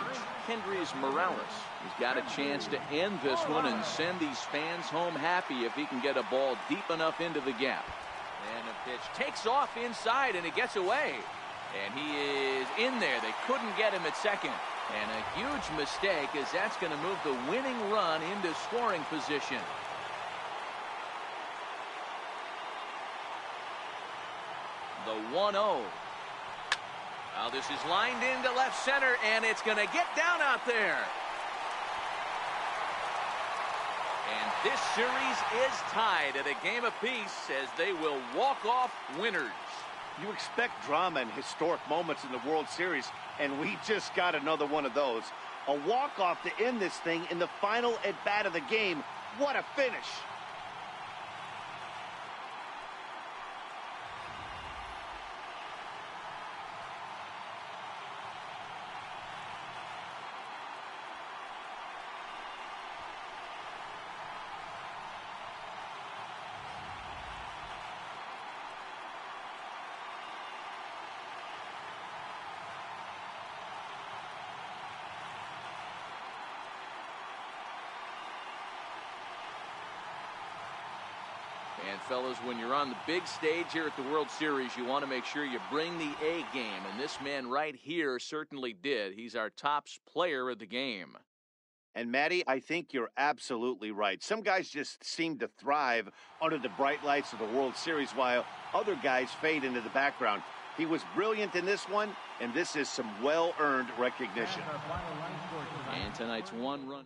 Kendrys Morales. He's got a chance to end this one and send these fans home happy if he can get a ball deep enough into the gap. And the pitch takes off inside, and it gets away. And he is in there. They couldn't get him at second. And a huge mistake, as that's going to move the winning run into scoring position. The 1-0. Now this is lined into left center, and it's going to get down out there. And this series is tied at a game apiece as they will walk off winners. You expect drama and historic moments in the World Series, and we just got another one of those. A walk-off to end this thing in the final at-bat of the game. What a finish. And fellas, when you're on the big stage here at the World Series, you want to make sure you bring the A game. And this man right here certainly did. He's our top player of the game. And Matty, I think you're absolutely right. Some guys just seem to thrive under the bright lights of the World Series while other guys fade into the background. He was brilliant in this one, and this is some well-earned recognition. And tonight's one run.